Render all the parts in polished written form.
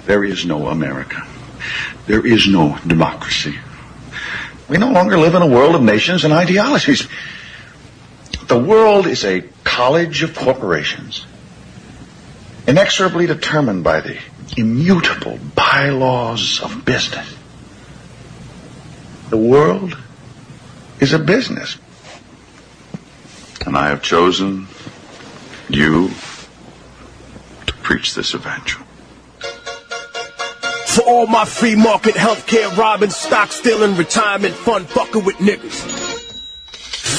There is no America. There is no democracy. We no longer live in a world of nations and ideologies. The world is a college of corporations, inexorably determined by the immutable bylaws of business. The world is a business. And I have chosen you to preach this evangel. For all my free market healthcare robbing, stock stealing, retirement fund fucking with niggas.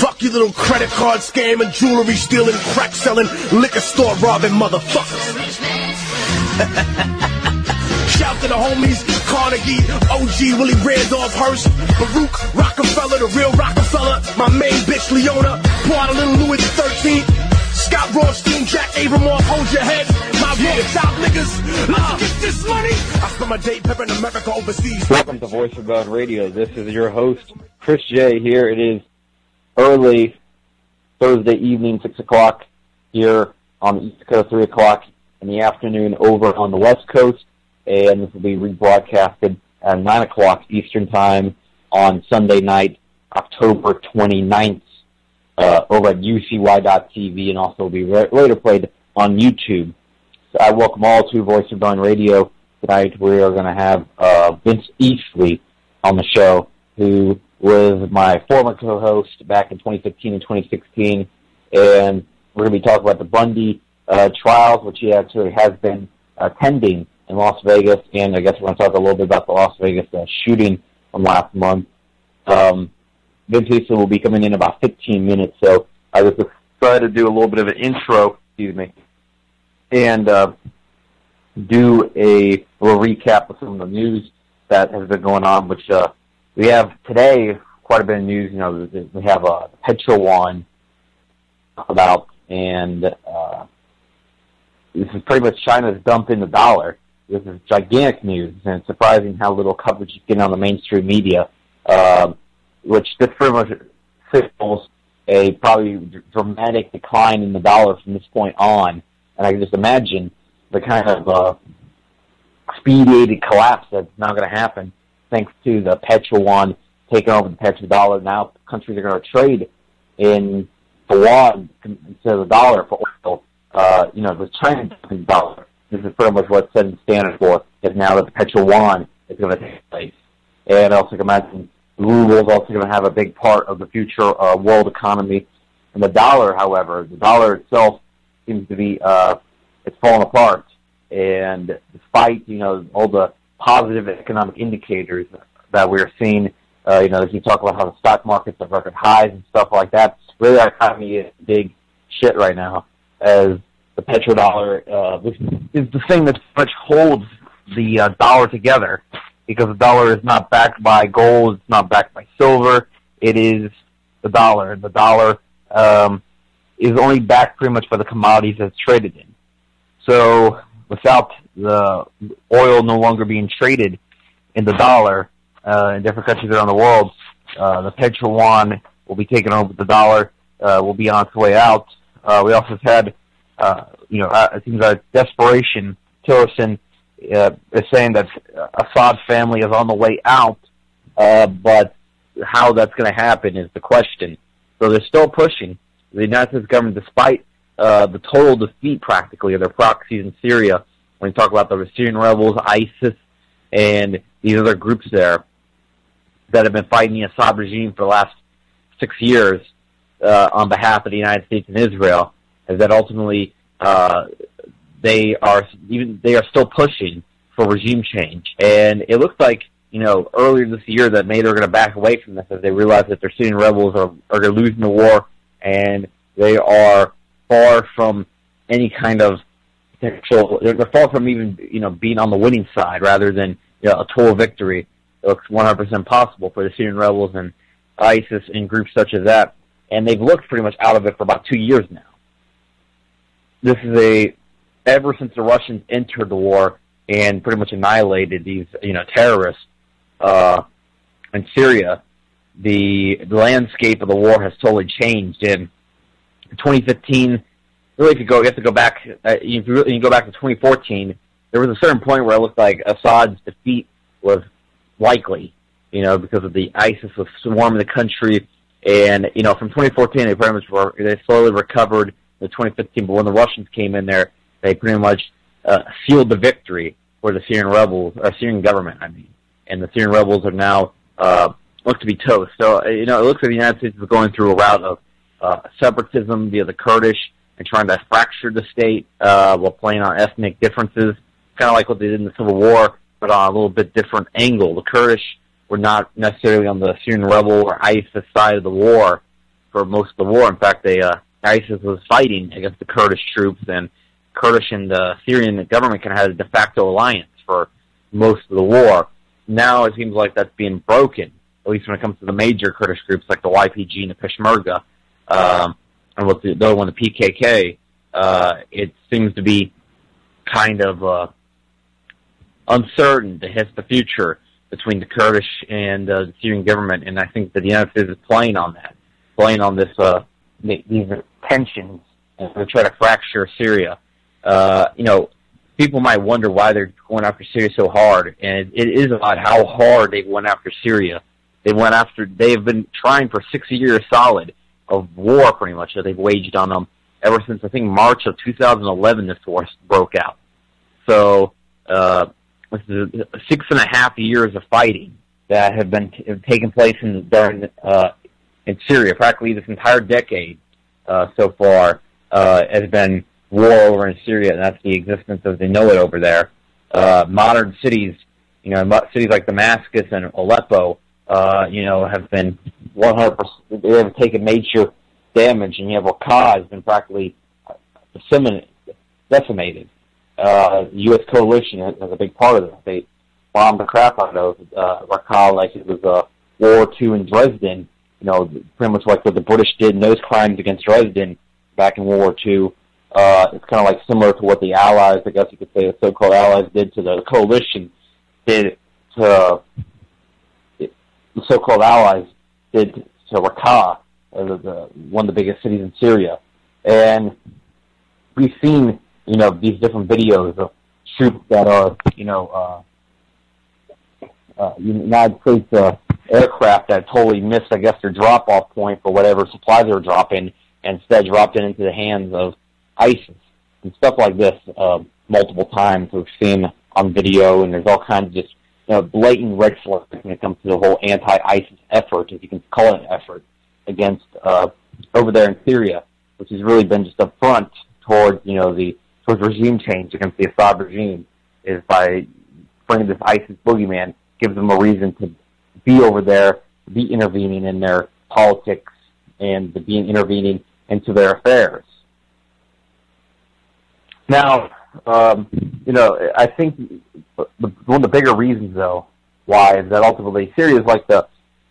Fuck you little credit card scamming, jewelry stealing, crack selling, liquor store robbing motherfuckers. Shout to the homies, Carnegie, OG, Willie Randolph Hearst, Baruch, Rockefeller, the real Rockefeller, my main bitch Leona, pour out a little Louis XIII, Scott Rothstein, Jack Abramoff, hold your head, my real South niggas, let's get this money. I spend my day peppering America overseas. Welcome to Voice of God Radio. This is your host, Chris J. Here it is early Thursday evening, 6 o'clock here on the East Coast, 3 o'clock in the afternoon over on the West Coast. And this will be rebroadcasted at 9 o'clock Eastern Time on Sunday night, October 29th, over at UCY.TV, and also will be later played on YouTube. So I welcome all to Voice of Dawn Radio. Tonight we are going to have Vince Easley on the show, who was my former co-host back in 2015 and 2016, and we're going to be talking about the Bundy trials, which he actually has been attending in Las Vegas, and I guess we're going to talk a little bit about the Las Vegas shooting from last month. Vince Easley will be coming in about 15 minutes, so I was excited to do a little bit of an intro, and do a little recap of some of the news that has been going on, which we have today quite a bit of news. You know, we have Petro One about, and this is pretty much China's dumping the dollar. This is gigantic news, and it's surprising how little coverage is getting on the mainstream media, which this pretty much signals a probably dramatic decline in the dollar from this point on. And I can just imagine the kind of expedited collapse that's now going to happen thanks to the Petro One taking over the Petro dollar. Now countries are going to trade in the yuan instead of the dollar for oil. With China dumping the dollar. This is pretty much what it's setting standard for, is now that the Petro One is going to take place. And I also can imagine the ruble is also going to have a big part of the future world economy. And the dollar, however, the dollar itself seems to be, it's falling apart. And despite, all the positive economic indicators that we're seeing, as you talk about how the stock markets are record highs and stuff like that, really our economy is big shit right now, as the petrodollar is the thing that much holds the dollar together, because the dollar is not backed by gold, it's not backed by silver, it is the dollar. And the dollar is only backed pretty much by the commodities that it's traded in. So without the oil no longer being traded in the dollar in different countries around the world, the Petro One will be taking over the dollar, will be on its way out. We also had it seems like desperation. Tillerson is saying that Assad family is on the way out, but how that's going to happen is the question. So they're still pushing. The United States government, despite the total defeat practically of their proxies in Syria, when you talk about the Syrian rebels, ISIS, and these other groups there that have been fighting the Assad regime for the last 6 years on behalf of the United States and Israel, is that ultimately they are still pushing for regime change. And it looks like, earlier this year that maybe they're going to back away from this as they realize that their Syrian rebels are losing the war, and they are far from any kind of potential, they're far from even, being on the winning side, rather than a total victory. It looks 100% possible for the Syrian rebels and ISIS and groups such as that. And they've looked pretty much out of it for about 2 years now. This is ever since the Russians entered the war and pretty much annihilated these, terrorists in Syria, the landscape of the war has totally changed. In 2015, really, you have to go back. If you go back to 2014, there was a certain point where it looked like Assad's defeat was likely, because of the ISIS was swarming the country. And, from 2014, they slowly recovered in 2015, but when the Russians came in there, they pretty much sealed the victory for the Syrian rebels, or Syrian government, and the Syrian rebels are now look to be toast. So, it looks like the United States is going through a route of separatism via the Kurdish and trying to fracture the state while playing on ethnic differences, kind of like what they did in the Civil War, but on a little bit different angle. The Kurdish were not necessarily on the Syrian rebel or ISIS side of the war for most of the war. In fact, ISIS was fighting against the Kurdish troops, and Kurdish and the Syrian government kind of had a de facto alliance for most of the war. Now it seems like that's being broken, at least when it comes to the major Kurdish groups like the YPG and the Peshmerga, and with the other one, the PKK. It seems to be kind of uncertain to hit the future between the Kurdish and the Syrian government, and I think that the United States is playing on that, playing on this these tensions, and to try to fracture Syria. People might wonder why they're going after Syria so hard, and it is about how hard they went after Syria. They have been trying for 6 years solid of war, pretty much, that they've waged on them ever since, I think, March of 2011, this war broke out. So, this is 6.5 years of fighting that have taken place in Syria. Practically this entire decade so far has been war over in Syria, and that's the existence as they know it over there. Modern cities, cities like Damascus and Aleppo, have been 100%. They have taken major damage, and Raqqa has been practically decimated. The U.S. coalition has a big part of this. They bombed the crap out of Raqqa like it was World War II in Dresden. Pretty much like what the British did in those crimes against Dresden back in World War II. It's kind of like similar to what the Allies, I guess you could say, the so-called Allies did to the coalition, the so-called Allies did to Raqqa, one of the biggest cities in Syria. And we've seen, these different videos of troops that are, United States aircraft that totally missed, I guess, their drop-off point for whatever supplies they were dropping, and instead dropped it into the hands of ISIS and stuff like this multiple times we've seen on video, and there's all kinds of just blatant red flags when it comes to the whole anti-ISIS effort, if you can call it an effort, against over there in Syria, which has really been just a front towards towards regime change against the Assad regime, is by bringing this ISIS boogeyman, gives them a reason to be over there, be intervening in their politics, and to be intervening into their affairs. Now, I think one of the bigger reasons, though, why is that ultimately Syria is like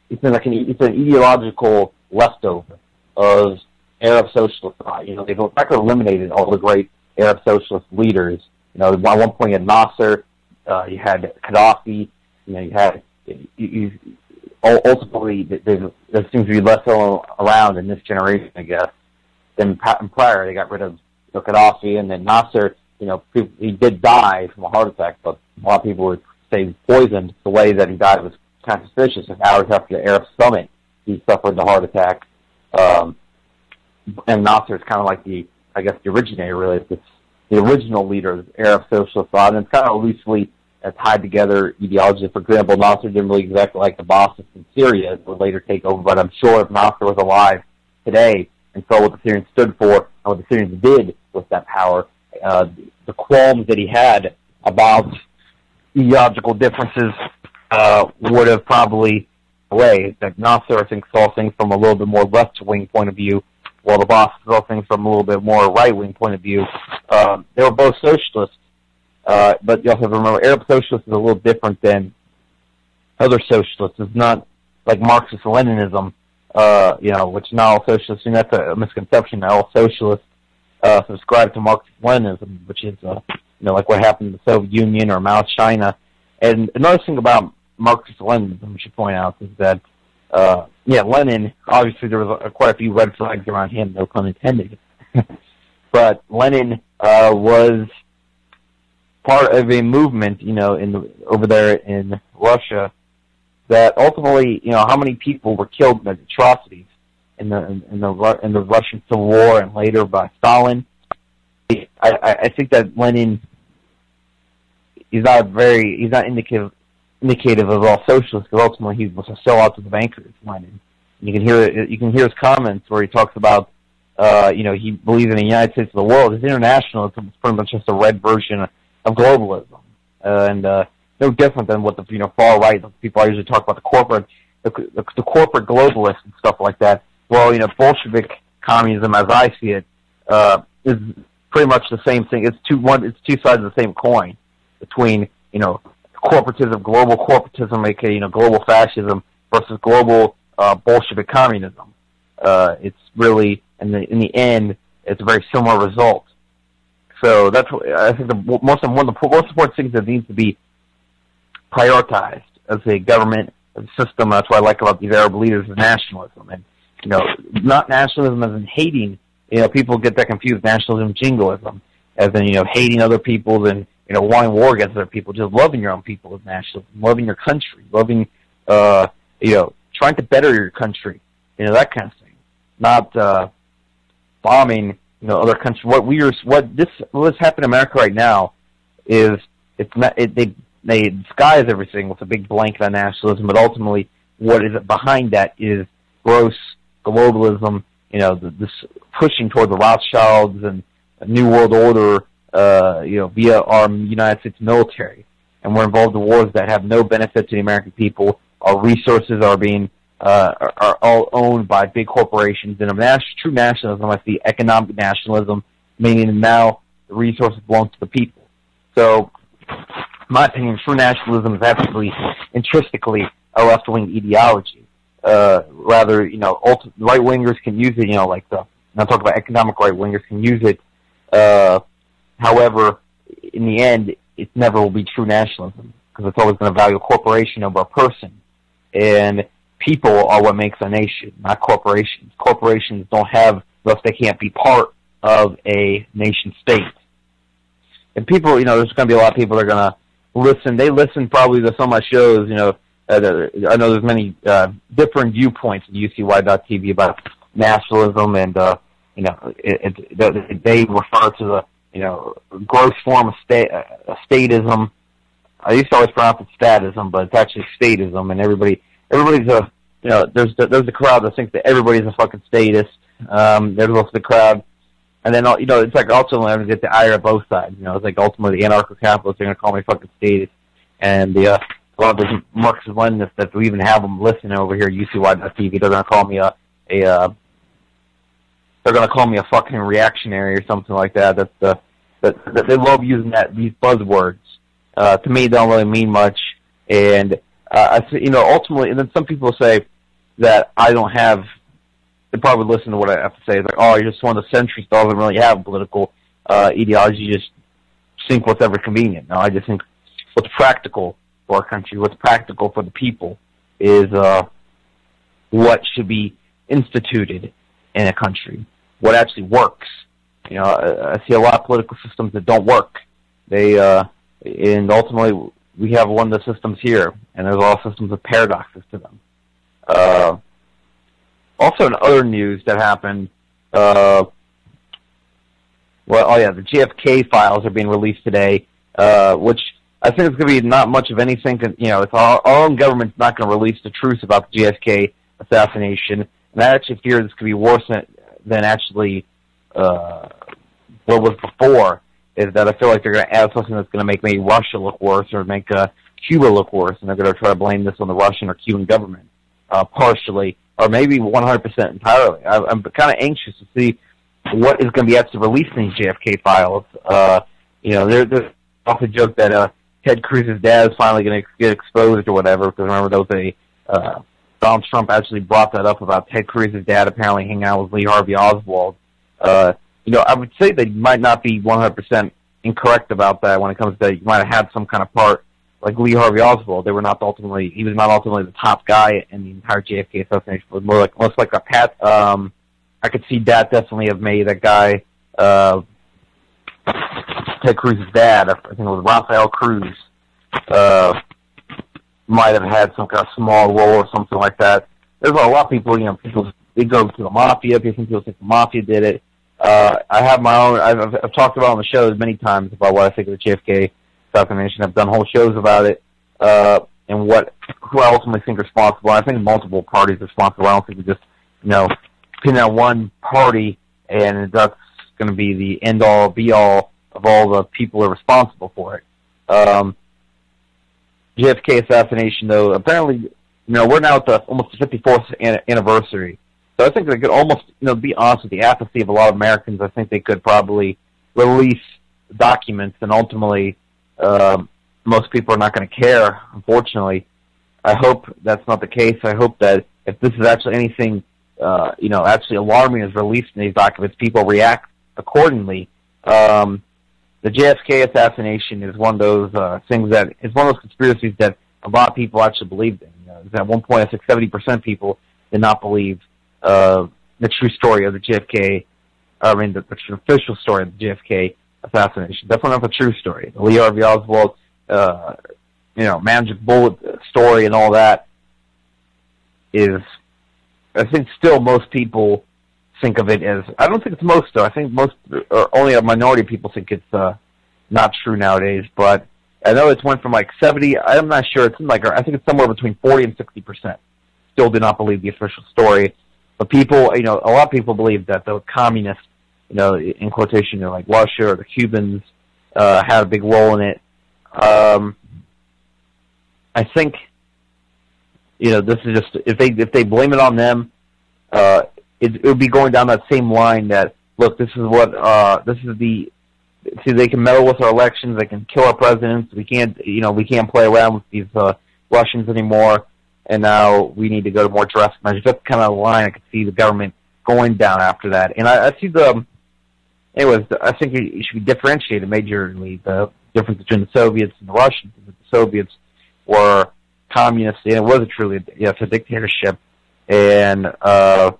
it's an ideological leftover of Arab socialist thought. They've practically eliminated all the great Arab socialist leaders. At one point you had Nasser, you had Gaddafi, ultimately there seems to be less around in this generation, I guess, than prior. They got rid of Gaddafi, and then Nasser, he did die from a heart attack, but a lot of people would say he was poisoned. The way that he died was kind of suspicious. Hours after the Arab Summit, he suffered the heart attack. And Nasser is kind of like the originator, really, the original leader of the Arab socialist thought, and it's kind of loosely tied together ideology. For example, Nasser didn't really exactly like the bosses in Syria that would later take over, but I'm sure if Nasser was alive today and saw what the Syrians stood for and what the Syrians did with that power, the qualms that he had about ideological differences would have probably away. That Nasser, I think, saw things from a little bit more left-wing point of view, while the boss saw things from a little bit more right-wing point of view. They were both socialists, but you also have to remember, Arab socialist is a little different than other socialists. It's not like Marxist-Leninism, which not all socialists, and that's a misconception. Not all socialists subscribe to Marxist-Leninism, which is, like what happened in the Soviet Union or Mao's China. And another thing about Marxist-Leninism, we should point out, is that, Lenin, obviously there was quite a few red flags around him, no pun intended. But Lenin was part of a movement, over there in Russia, that ultimately, how many people were killed in the atrocities in the Russian Civil War and later by Stalin. I think that Lenin is not indicative of all socialists, because ultimately he was a sellout to the bankers. Lenin. You can hear his comments where he talks about he believes in the United States of the world. His internationalism is pretty much just a red version of globalism, and no different than what the far right people usually talk about, the corporate globalists and stuff like that. Well, Bolshevik communism, as I see it, is pretty much the same thing. It's two sides of the same coin between corporatism, global corporatism, aka global fascism, versus global Bolshevik communism. It's really in the end, it's a very similar result. So that's what I think one of the most important things that needs to be prioritized as a government, as a system. That's what I like about these Arab leaders is nationalism, and not nationalism as in hating. People get that confused. Nationalism, jingoism, as in hating other people and wanting war against other people. Just loving your own people is nationalism. Loving your country, loving trying to better your country, that kind of thing. Not bombing other countries. What's happening in America right now is they disguise everything with a big blanket on nationalism, but ultimately what is behind that is gross globalism, this pushing toward the Rothschilds and a new world order, via our United States military. And we're involved in wars that have no benefit to the American people. Our resources are are all owned by big corporations. And true nationalism, I see economic nationalism, meaning now the resources belong to the people. So, in my opinion, true nationalism is absolutely intrinsically a left-wing ideology. Rather, right-wingers can use it, I'm talking about economic right-wingers can use it. However, in the end, it never will be true nationalism, because it's always going to value a corporation over a person. And people are what makes a nation, not corporations. Corporations don't have, thus they can't be part of a nation state. And people, there's going to be a lot of people that are going to listen. They listen probably to some of my shows, I know there's many different viewpoints at UCY.TV about nationalism, and they refer to the gross form of statism. I used to always pronounce it statism, but it's actually statism, and everybody's there's a crowd that thinks that everybody's a fucking statist. There's also the crowd, and then it's like ultimately I'm gonna get the ire of both sides. It's like ultimately the anarcho-capitalists are gonna call me fucking statist, and a lot of those Marxist-Leninists that we even have them listening over here at UCY.TV, they're gonna call me they're gonna call me a fucking reactionary or something like that. They love using these buzzwords. To me, they don't really mean much, and ultimately, and then some people say that I don't have. They probably listen to what I have to say. It's like, oh, you're just one of the centrists that doesn't really have political ideology. You just think whatever convenient. No, I just think what's practical for our country, what's practical for the people, is what should be instituted in a country, what actually works. I see a lot of political systems that don't work. And ultimately, we have one of the systems here, and there's a lot of systems with paradoxes to them. Also, in other news that happened, the JFK files are being released today, which I think it's going to be not much of anything. It's our own government's not going to release the truth about the JFK assassination, and I actually fear this could be worse than actually what was before. Is that I feel like they're going to add something that's going to make maybe Russia look worse or make Cuba look worse, and they're going to try to blame this on the Russian or Cuban government, partially, or maybe 100% entirely. I'm kind of anxious to see what is going to be actually released in these JFK files. There's also a joke that Ted Cruz's dad is finally going to get exposed or whatever, because remember there was Donald Trump actually brought that up about Ted Cruz's dad apparently hanging out with Lee Harvey Oswald. I would say they might not be 100% incorrect about that when it comes to, you might have had some kind of part, like Lee Harvey Oswald. He was not ultimately the top guy in the entire JFK assassination. It was most like a pat. I could see that definitely have made that guy, Ted Cruz's dad, I think it was Rafael Cruz, might have had some kind of small role or something like that. There's a lot of people, people, they go to the mafia. People think the mafia did it. I have my own, I've talked about on the shows many times about what I think of the JFK assassination. I've done whole shows about it, and who I ultimately think responsible. I think multiple parties are responsible. I don't think we just, pin on one party and that's going to be the end-all, be-all of all the people who are responsible for it. JFK assassination, though, apparently, we're now at almost the 54th anniversary. So I think they could almost, be honest with the apathy of a lot of Americans, I think they could probably release documents, and ultimately most people are not going to care, unfortunately. I hope that's not the case. I hope that if this is actually anything, actually alarming is released in these documents, people react accordingly. The JFK assassination is one of those things that is one of those conspiracies that a lot of people actually believed in. At one point, I think 70% people did not believe the true story of the JFK. The official story of the JFK assassination. Definitely not the true story. The Lee Harvey Oswald, magic bullet story and all that is, I think, still most people think of it as, I don't think it's most, though. I think most, or only a minority of people think it's not true nowadays, but I know it's went from 70, I'm not sure, I think it's somewhere between 40 and 60% still do not believe the official story. But people, a lot of people believe that the communists, in quotation, like Russia or the Cubans, had a big role in it. I think, this is just, if they blame it on them, it would be going down that same line that, look, this is what, see, they can meddle with our elections, they can kill our presidents, we can't play around with these Russians anymore, and now we need to go to more drastic measures. That's kind of the line I could see the government going down after that. And I see I think it should be differentiated majorly, the difference between the Soviets and the Russians. The Soviets were communists, and it was it's a dictatorship, and the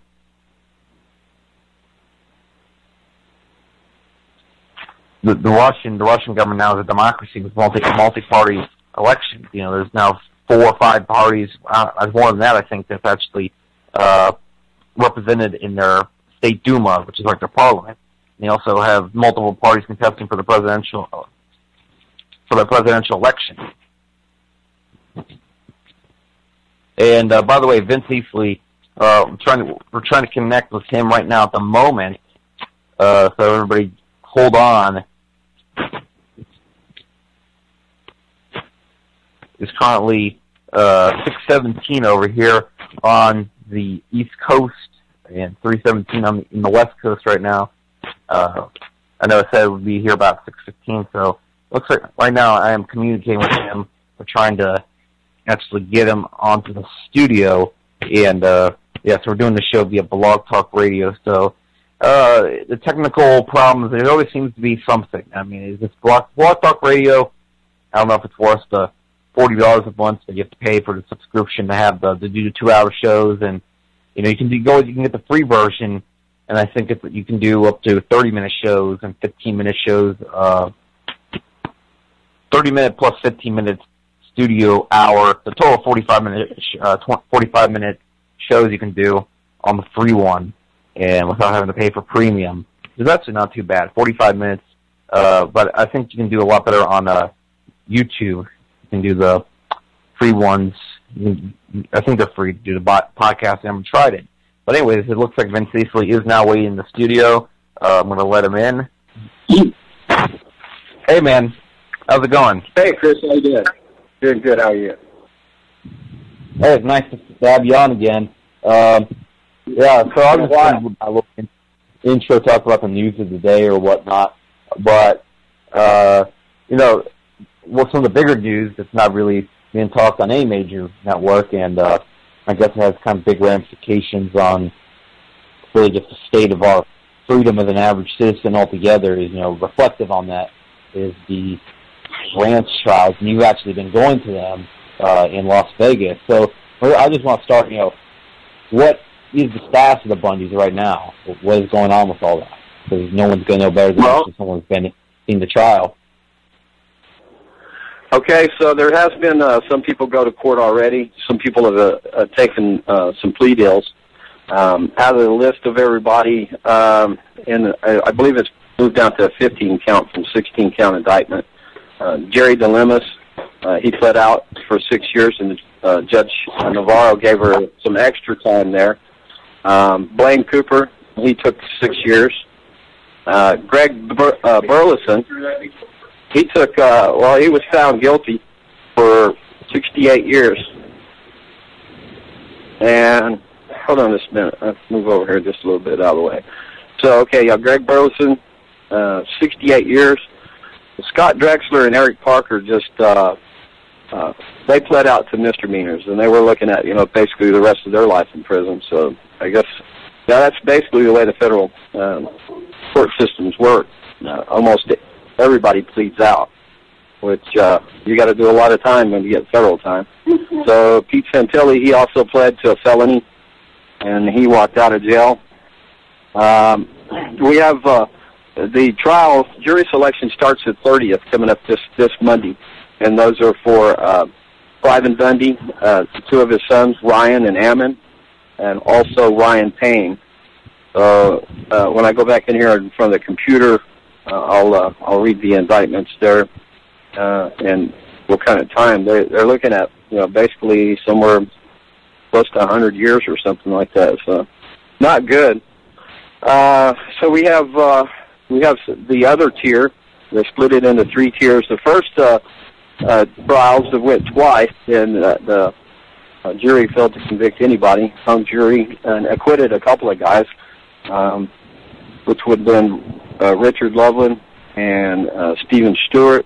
Russian government now is a democracy with multi-party elections. There's now 4 or 5 parties, more than that, I think, that's actually represented in their state Duma, which is like their parliament. And they also have multiple parties contesting for the presidential election. And by the way, Vince Easley, we're trying to connect with him right now at the moment. So everybody, hold on. It's currently 6:17 over here on the East Coast and 3:17 in the West Coast right now. I know I said it would be here about 6:15, so looks like right now I am communicating with him. We're trying to actually get him onto the studio, and so we're doing the show via Blog Talk Radio. So the technical problems, there always seems to be something. I mean, is this Blog Talk Radio? I don't know if it's worth the $40 a month that you have to pay for the subscription to have to do the 2-hour shows, and you can get the free version, and I think you can do up to 30-minute shows and 15-minute shows, 30-minute plus 15-minute studio hour, the total 45-minute shows you can do on the free one, and without having to pay for premium. It's actually not too bad, 45 minutes, but I think you can do a lot better on YouTube. You can do the free ones. I think they're free to do the podcast. I haven't tried it. But anyways, it looks like Vince Easley is now waiting in the studio. I'm going to let him in. Hey, man. How's it going? Hey, Chris. How you doing? Doing good. How are you? Hey, it's nice to have you on again. So I'm just going to a little intro, talk about the news of the day or whatnot. But, some of the bigger news that's not really being talked on any major network, and I guess it has kind of big ramifications on really just the state of our freedom as an average citizen altogether, is, reflective on that, is the ranch trials, and you've actually been going to them in Las Vegas. So I just want to start, what is the status of the Bundys right now? What is going on with all that? Because no one's going to know better than someone's been seen the trial. Okay, so there has been some people go to court already. Some people have taken some plea deals. Out of the list of everybody, and I believe it's moved down to a 15-count from 16-count indictment. Jerry Dilemmas, he pled out for 6 years, and Judge Navarro gave her some extra time there. Blaine Cooper, he took 6 years. Greg Burleson, he took, he was found guilty for 68 years. And, hold on just a minute. I'll move over here just a little bit out of the way. So, okay, Greg Burleson, 68 years. Scott Drexler and Eric Parker just, they pled out to misdemeanors, and they were looking at, basically the rest of their life in prison. So I guess that's basically the way the federal court systems work. Almost everybody pleads out, which you got to do a lot of time when you get federal time. So Pete Santilli, he also pled to a felony, and he walked out of jail. We have the trial, jury selection starts at 30th, coming up this Monday, and those are for Cliven Bundy, two of his sons, Ryan and Ammon, and also Ryan Payne. When I go back in here in front of the computer, I'll read the indictments there, and what kind of time they're looking at. Basically somewhere close to 100 years or something like that. So not good. So we have the other tier. They split it into 3 tiers. The first trials that went twice, and the jury failed to convict anybody. Hung jury and acquitted a couple of guys, which would have been Richard Loveland and Stephen Stewart.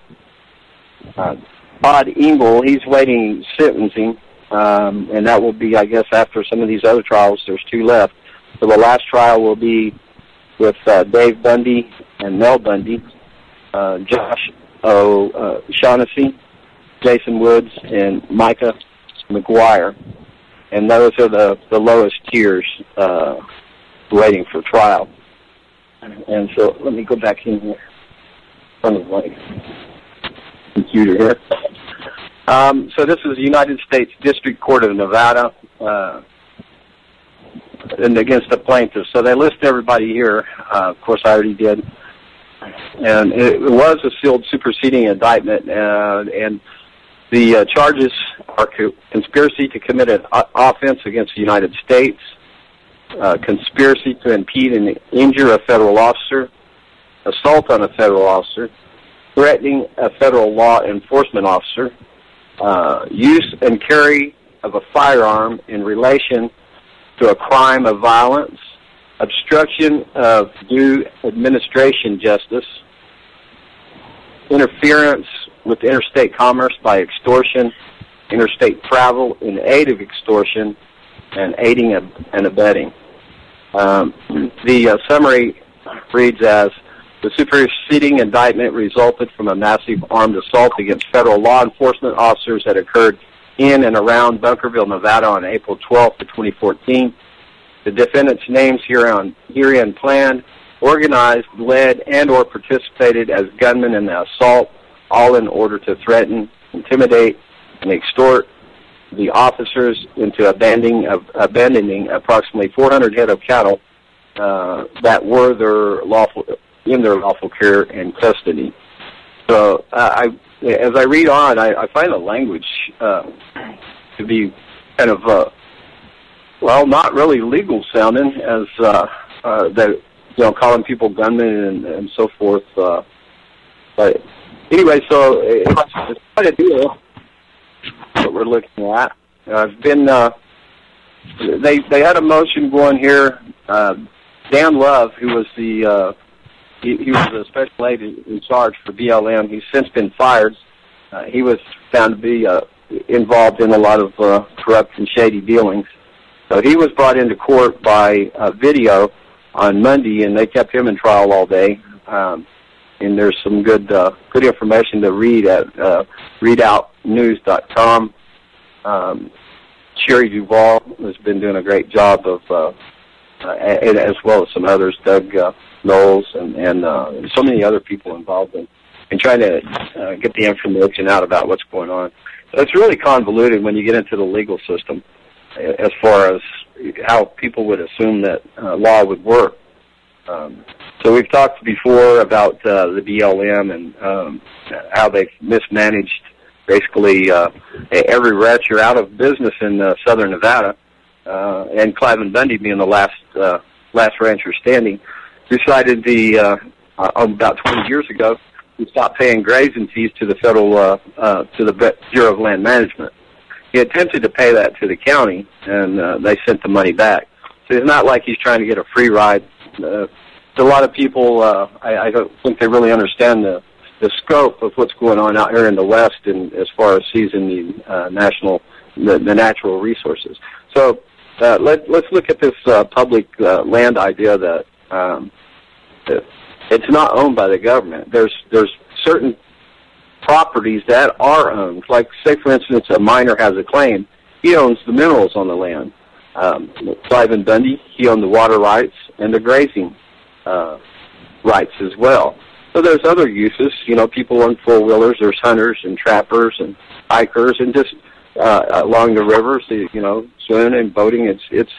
Todd Engel, he's waiting sentencing, and that will be, I guess, after some of these other trials. There's 2 left. So the last trial will be with Dave Bundy and Mel Bundy, Josh O'Shaughnessy, Jason Woods, and Micah McGuire. And those are the lowest tiers waiting for trial. And so let me go back in here in front of my computer here. So this is the United States District Court of Nevada, and against the plaintiffs. So they list everybody here. Of course, I already did. And it was a sealed superseding indictment, and the charges are conspiracy to commit an offense against the United States, conspiracy to impede and injure a federal officer, assault on a federal officer, threatening a federal law enforcement officer, use and carry of a firearm in relation to a crime of violence, obstruction of due administration justice, interference with interstate commerce by extortion, interstate travel in aid of extortion, and aiding and abetting. The summary reads as, the superseding indictment resulted from a massive armed assault against federal law enforcement officers that occurred in and around Bunkerville, Nevada on April 12th of 2014. The defendants' names herein planned, organized, led, and or participated as gunmen in the assault, all in order to threaten, intimidate, and extort the officers into abandoning approximately 400 head of cattle that were in their lawful care and custody. So as I read on, I find the language to be kind of not really legal sounding, as that calling people gunmen and so forth. But anyway, so it's quite a deal that we're looking at. I've been they had a motion going here. Dan Love, who was he was a special aide in charge for BLM. He's since been fired. He was found to be involved in a lot of corrupt and shady dealings. So he was brought into court by video on Monday, and they kept him in trial all day. And there's some good information to read at readoutnews.com. Sherry Duvall has been doing a great job of and as well as some others, Doug Knowles and so many other people involved in trying to get the information out about what's going on. So it's really convoluted when you get into the legal system as far as how people would assume that law would work. So we've talked before about the BLM and how they've mismanaged basically every ranch. You're out of business in southern Nevada, and Clive Bundy being the last rancher standing, decided about 20 years ago to stop paying grazing fees to the federal to the Bureau of Land Management. He attempted to pay that to the county, and they sent the money back. So it's not like he's trying to get a free ride. A lot of people, I don't think they really understand the scope of what's going on out here in the West, and as far as seizing the natural resources. So let's look at this public land idea that it's not owned by the government. There's certain properties that are owned. Like, say, for instance, a miner has a claim. He owns the minerals on the land. Clive Bundy, he owned the water rights and the grazing rights as well. So there's other uses. People own four-wheelers. There's hunters and trappers and hikers, and just along the rivers, swimming and boating. It's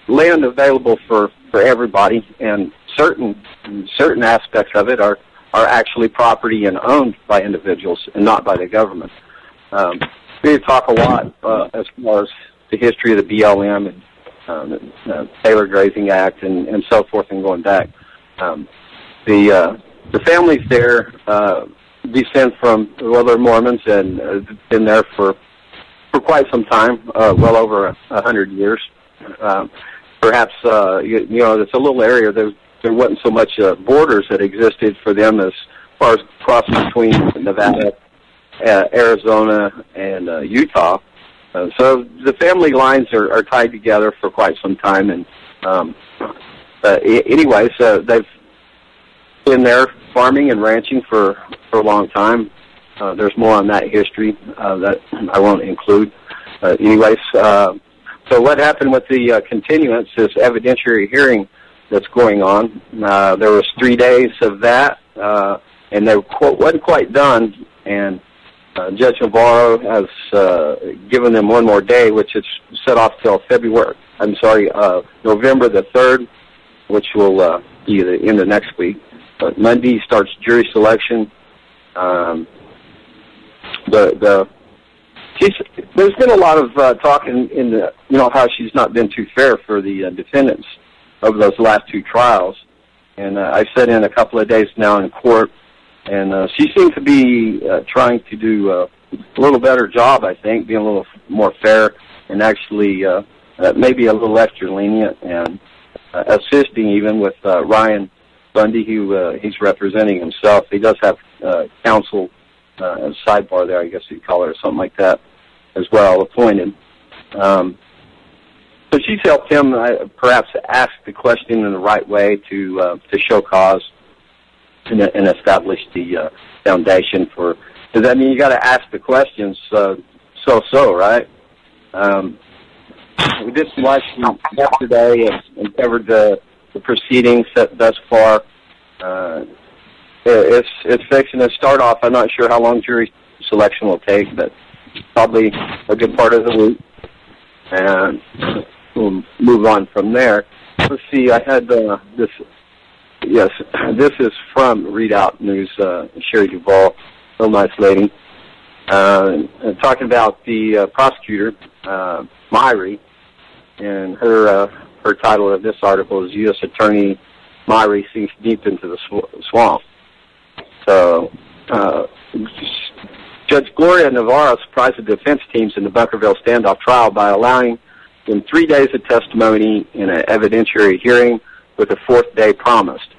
land available for everybody, and certain aspects of it are actually property and owned by individuals and not by the government. We talk a lot as far as the history of the BLM and the Taylor Grazing Act and so forth, and going back. The families there descend from, they're Mormons, and been there for quite some time, well over 100 years. Perhaps it's a little area. There wasn't so much borders that existed for them as far as crossing between Nevada, Arizona, and Utah. So the family lines are tied together for quite some time. And anyways, they've been there farming and ranching for a long time. There's more on that history that I won't include. Anyways, so what happened with the continuance, this evidentiary hearing that's going on? There was 3 days of that, and they wasn't quite done. And Judge Navarro has given them one more day, which is set off till November the 3rd, which will be the end of next week. But Monday starts jury selection. There's been a lot of talk in the, how she's not been too fair for the defendants of those last two trials. And I've sat in a couple of days now in court, and she seems to be trying to do a little better job, I think, being a little more fair, and actually maybe a little extra lenient, and assisting even with Ryan Bundy, who he's representing himself. He does have counsel, a sidebar there, I guess you'd call it, or something like that, as well, appointed. So she's helped him perhaps ask the question in the right way to show cause and establish the foundation for. Does that mean you got to ask the questions? Right? We did some live stream yesterday and covered the proceedings thus far. It's fixing to start off. I'm not sure how long jury selection will take, but probably a good part of the week. And we'll move on from there. Let's see, I had this. Yes, this is from Readout News, Sherry Duvall, real nice lady, talking about the prosecutor, Myrie, and her title of this article is U.S. Attorney Myrie Sinks Deep into the Swamp. So, Judge Gloria Navarro surprised the defense teams in the Bunkerville standoff trial by allowing them 3 days of testimony in an evidentiary hearing with a fourth day promised.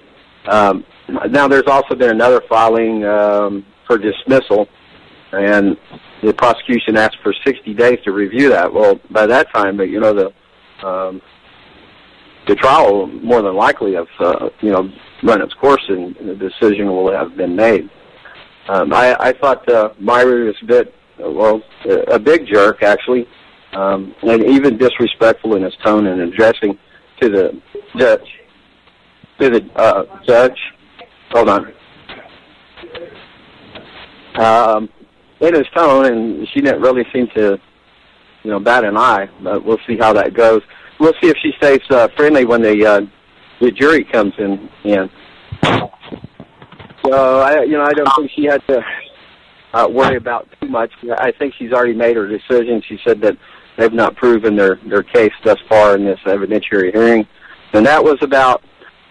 Now, there's also been another filing for dismissal, and the prosecution asked for 60 days to review that. Well, by that time, the trial will more than likely have, run its course, and the decision will have been made. I thought Myrie was a big jerk, actually, and even disrespectful in his tone and addressing to the judge. Hold on. In his tone, and she didn't really seem to, bat an eye. But we'll see how that goes. We'll see if she stays friendly when the jury comes in. So I don't think she had to worry about too much. I think she's already made her decision. She said that they've not proven their case thus far in this evidentiary hearing, and that was about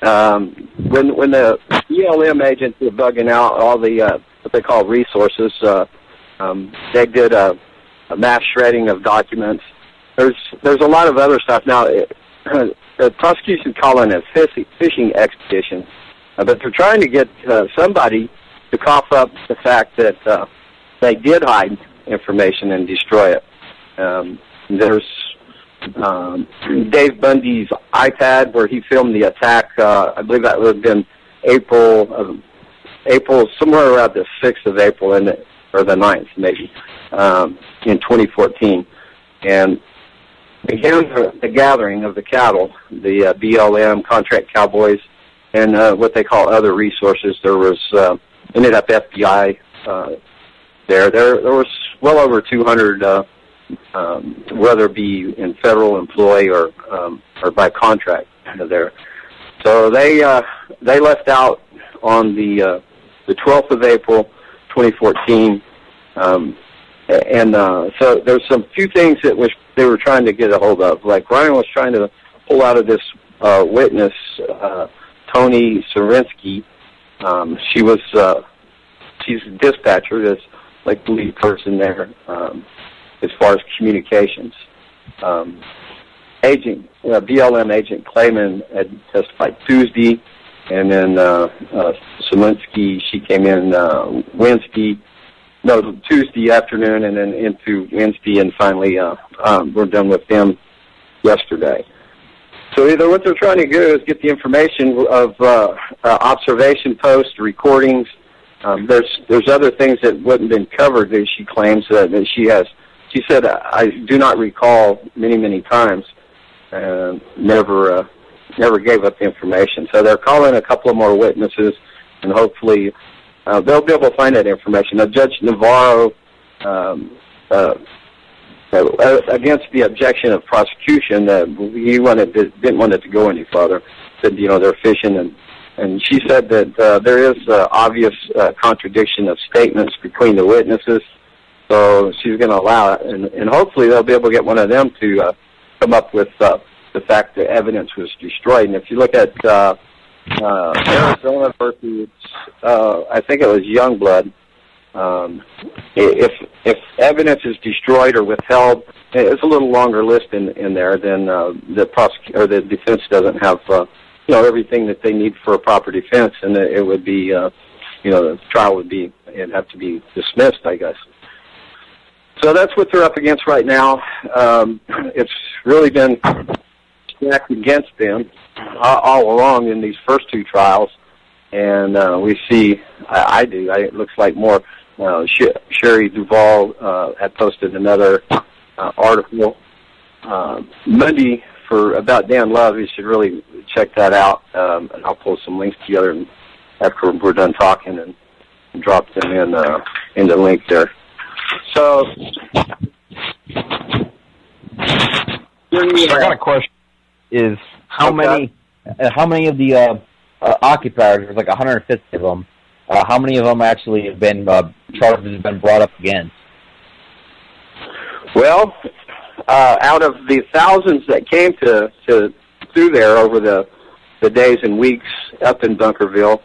when the ELM agents were bugging out all the what they call resources. They did a mass shredding of documents. There's a lot of other stuff now. The prosecution calling it a fishing expedition, but they're trying to get somebody to cough up the fact that they did hide information and destroy it. There's Dave Bundy's iPad where he filmed the attack. I believe that would have been April, somewhere around the 6th of April, or the 9th maybe, in 2014. And began the gathering of the cattle, the BLM, contract cowboys, and what they call other resources. There was ended up FBI there. There was well over 200, whether it be in federal employ or by contract there. So they left out on the 12th of April, 2014, and so there's some few things that they were trying to get a hold of. Like Ryan was trying to pull out of this witness, Tony Sarinsky. She's a dispatcher. That's like the lead person there as far as communications. BLM agent Clayman had testified Tuesday, and then Sarinsky, she came in Tuesday afternoon, and then into Wednesday, and finally we're done with them yesterday. So either what they're trying to do is get the information of observation posts, recordings. There's other things that wouldn't been covered that she claims that she has. She said, I do not recall many times, never gave up the information. So they're calling a couple of more witnesses, and hopefully they'll be able to find that information. Now, Judge Navarro, against the objection of prosecution, he didn't want it to go any further. Said, they're fishing, and she said that there is obvious contradiction of statements between the witnesses, so she's going to allow it, and hopefully they'll be able to get one of them to come up with the fact that evidence was destroyed. And if you look at Arizona versus, I think it was Youngblood, if evidence is destroyed or withheld, it's a little longer list in there than the defense doesn't have everything that they need for a proper defense, and it would be the trial it'd have to be dismissed, I guess. So that's what they're up against right now. It's really been stacked against them all along in these first two trials, and we see, it looks like more. Sherry Duvall had posted another article Monday about Dan Love. You should really check that out, and I'll pull some links together after we're done talking and drop them in the link there. So, I got a question. Is how many of the occupiers? There's like 150 of them. How many of them actually have been charges have been brought up against? Well, out of the thousands that came through there over the days and weeks up in Bunkerville,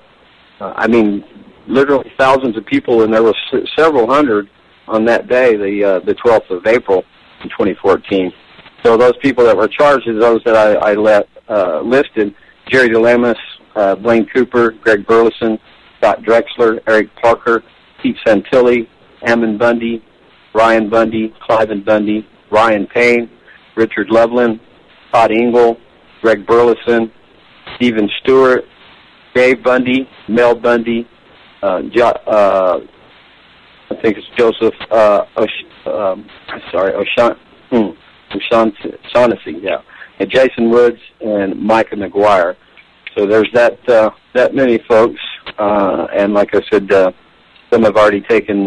literally thousands of people, and there was several hundred on that day, the 12th of April in 2014. So those people that were charged are those that I listed: Jerry DeLemus, Blaine Cooper, Greg Burleson, Scott Drexler, Eric Parker, Pete Santilli, Ammon Bundy, Ryan Bundy, Cliven Bundy, Ryan Payne, Richard Loveland, Todd Engel, Greg Burleson, Stephen Stewart, Dave Bundy, Mel Bundy, I think it's Joseph O'Shaughnessy, Jason Woods and Micah McGuire. So there's that many folks, and like I said, some have already taken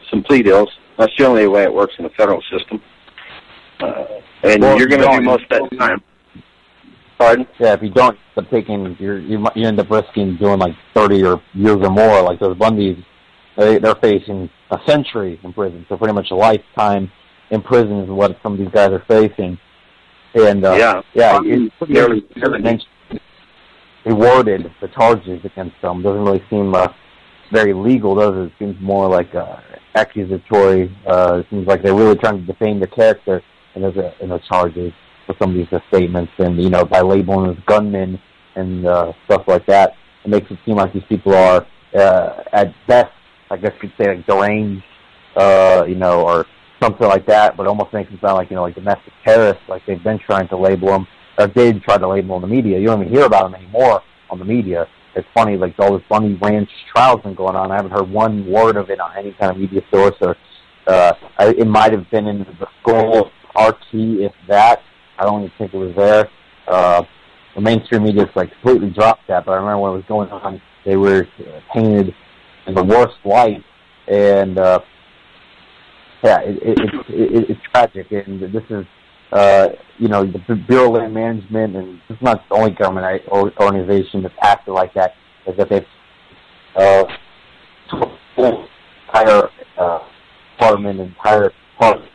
some plea deals. That's generally the way it works in the federal system. And you're going to do most of that time. Pardon? Yeah, if you don't end up taking, you end up risking doing like 30 years or more. Like those Bundys, they're facing a century in prison, so pretty much a lifetime in prison is what some of these guys are facing. And it's pretty rewarded, the charges against them. Doesn't really seem very legal, does it? It seems more like accusatory. It seems like they're really trying to defame the character in the charges for some of these statements, and by labeling as gunmen and stuff like that, it makes it seem like these people are at best, I guess you'd say, like deranged, or something like that. But it almost makes it sound like like domestic terrorists, like they've been trying to label them, or did try to label them in the media. You don't even hear about them anymore on the media. It's funny, like all this Bundy Ranch trials been going on. I haven't heard one word of it on any kind of media source, or it might have been in the Skull RT, if that. I don't even think it was there. The mainstream media's like completely dropped that, but I remember when it was going on, they were painted in the worst light, and it's tragic. And this is, the Bureau of Land Management, and it's not the only government organization that's acted like that, is that they've entire department, entire department,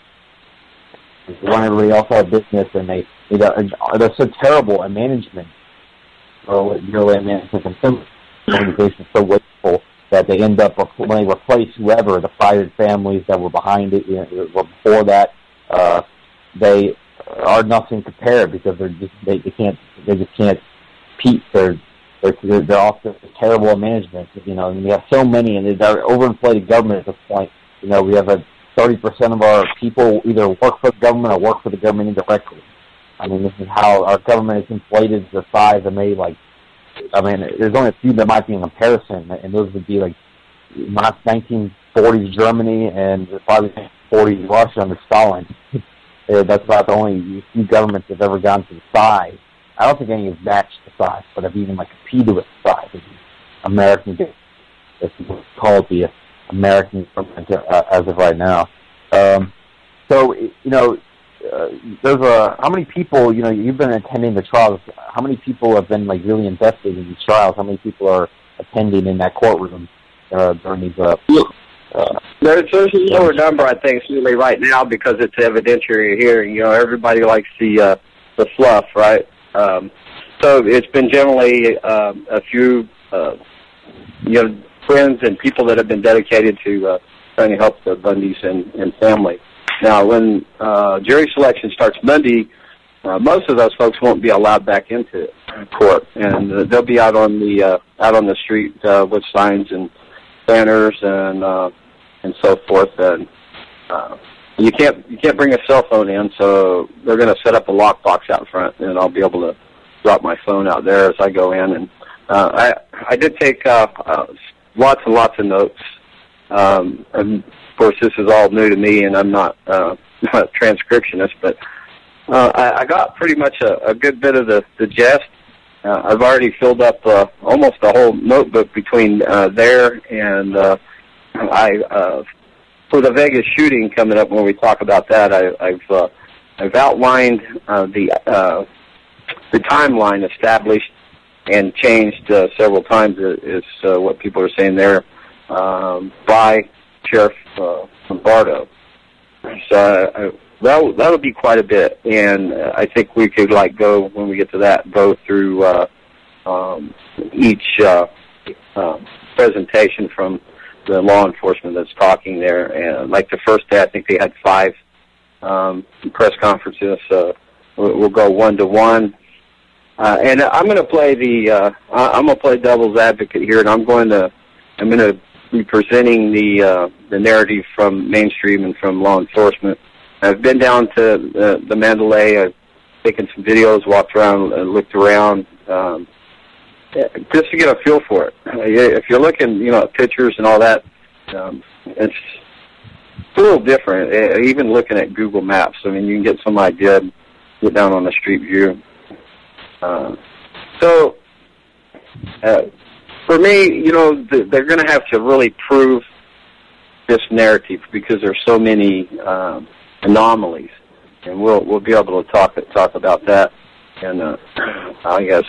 run everybody else out of business, and they're so terrible at management. So Bureau of Land Management and some organizations so wasteful that they end up, when they replace whoever, the fired families that were behind it, before that, they are nothing compared, because they just can't compete. They're also terrible at management. And we have so many, and they're overinflated government at this point. We have 30% of our people either work for the government or work for the government indirectly. I mean, this is how our government is inflated to the size, and there's only a few that might be in comparison, and those would be like 1940s Germany and probably 1940s Russia under Stalin. That's about the only few governments that have ever gone to the size. I don't think any have matched the size, but have even competed with the size of the American, if you would call it the American government as of right now. There's how many people, you've been attending the trials, how many people have been really invested in these trials? How many people are attending in that courtroom during these there's a lower number, I think, certainly right now, because it's evidentiary here. Everybody likes the fluff, right? So it's been generally a few friends and people that have been dedicated to trying to help the Bundys and family. Now, when jury selection starts Monday, most of those folks won't be allowed back into court, and they'll be out on the street with signs and banners and so forth. And you can't bring a cell phone in, so they're going to set up a lockbox out front, and I'll be able to drop my phone out there as I go in. And I did take lots and lots of notes. And of course, this is all new to me, and I'm not a transcriptionist, but I got pretty much a good bit of the gist. I've already filled up almost a whole notebook between there and for the Vegas shooting coming up. When we talk about that, I've outlined the timeline established and changed several times. Is what people are saying there by Sheriff Lombardo. So that would be quite a bit, and I think we could go, when we get to that, go through each presentation from the law enforcement that's talking there. And the first day, I think they had 5 press conferences. We'll go 1-to-1, and I'm going to play I'm going to play devil's advocate here, and I'm going to be presenting the narrative from mainstream and from law enforcement. I've been down to the Mandalay. I've taken some videos, walked around, and looked around, just to get a feel for it. If you're looking, at pictures and all that, it's a little different. Even looking at Google Maps, you can get some idea get down on the street view. For me, they're going to have to really prove this narrative because there's so many anomalies, and we'll be able to talk about that. And I guess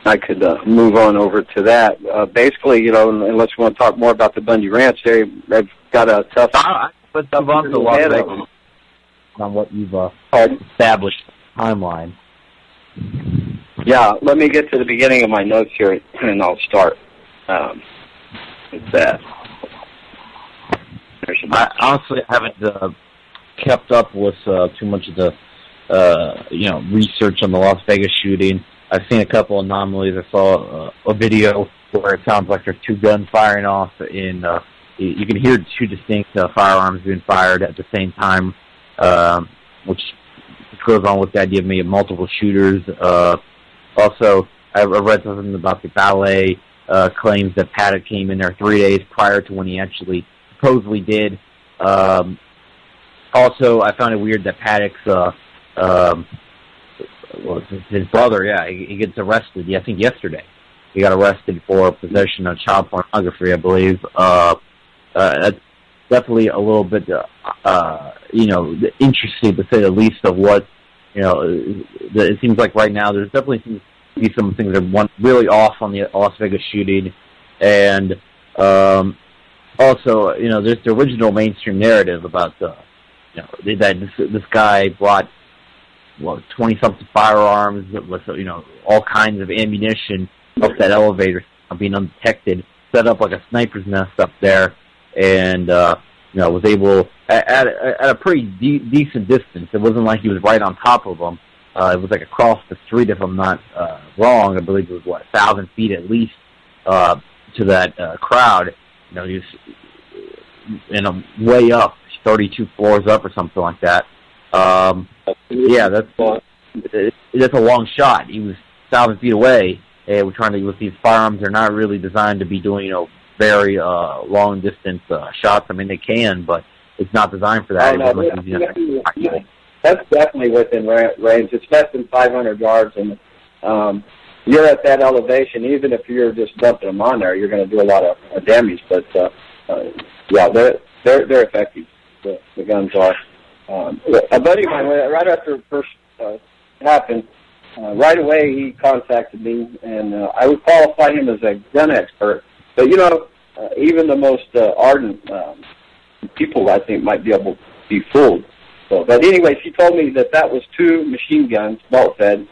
I could move on over to that. Basically, unless you want to talk more about the Bundy Ranch, they've got a tough. Let's move on to Las Vegas on what you've established timeline. Yeah, let me get to the beginning of my notes here, and I'll start. It's that. I honestly haven't kept up with too much of the research on the Las Vegas shooting. I've seen a couple anomalies. I saw a video where it sounds like there's two guns firing off, and you can hear two distinct firearms being fired at the same time, which goes on with the idea of maybe multiple shooters. Also, I read something about the valet claims that Paddock came in there 3 days prior to when he actually supposedly did. Also, I found it weird that Paddock's his brother, he gets arrested. I think yesterday he got arrested for possession of child pornography, I believe. That's definitely a little bit, interesting to say the least of what, it seems like right now there's definitely seems to be some things that are really off on the Las Vegas shooting. And also, there's the original mainstream narrative about, that this guy brought 20-something firearms with, all kinds of ammunition up that elevator being undetected, set up like a sniper's nest up there, and, was able, at a pretty decent distance. It wasn't like he was right on top of them. It was like across the street, if I'm not wrong. I believe it was, 1,000 feet at least to that crowd. He was, way up, 32 floors up or something like that. That's a long shot. He was 1,000 feet away. We're trying to, with these firearms, they're not really designed to be doing, very long distance shots. I mean, they can, but it's not designed for that. That's definitely within range. It's less than 500 yards, and you're at that elevation. Even if you're just dumping them on there, you're going to do a lot of damage. But they're effective. The guns are. A buddy of mine, right after it first happened, right away he contacted me, and I would qualify him as a gun expert. But, even the most ardent people, I think, might be able to be fooled. So, but anyways, he told me that was two machine guns, bolt-fed,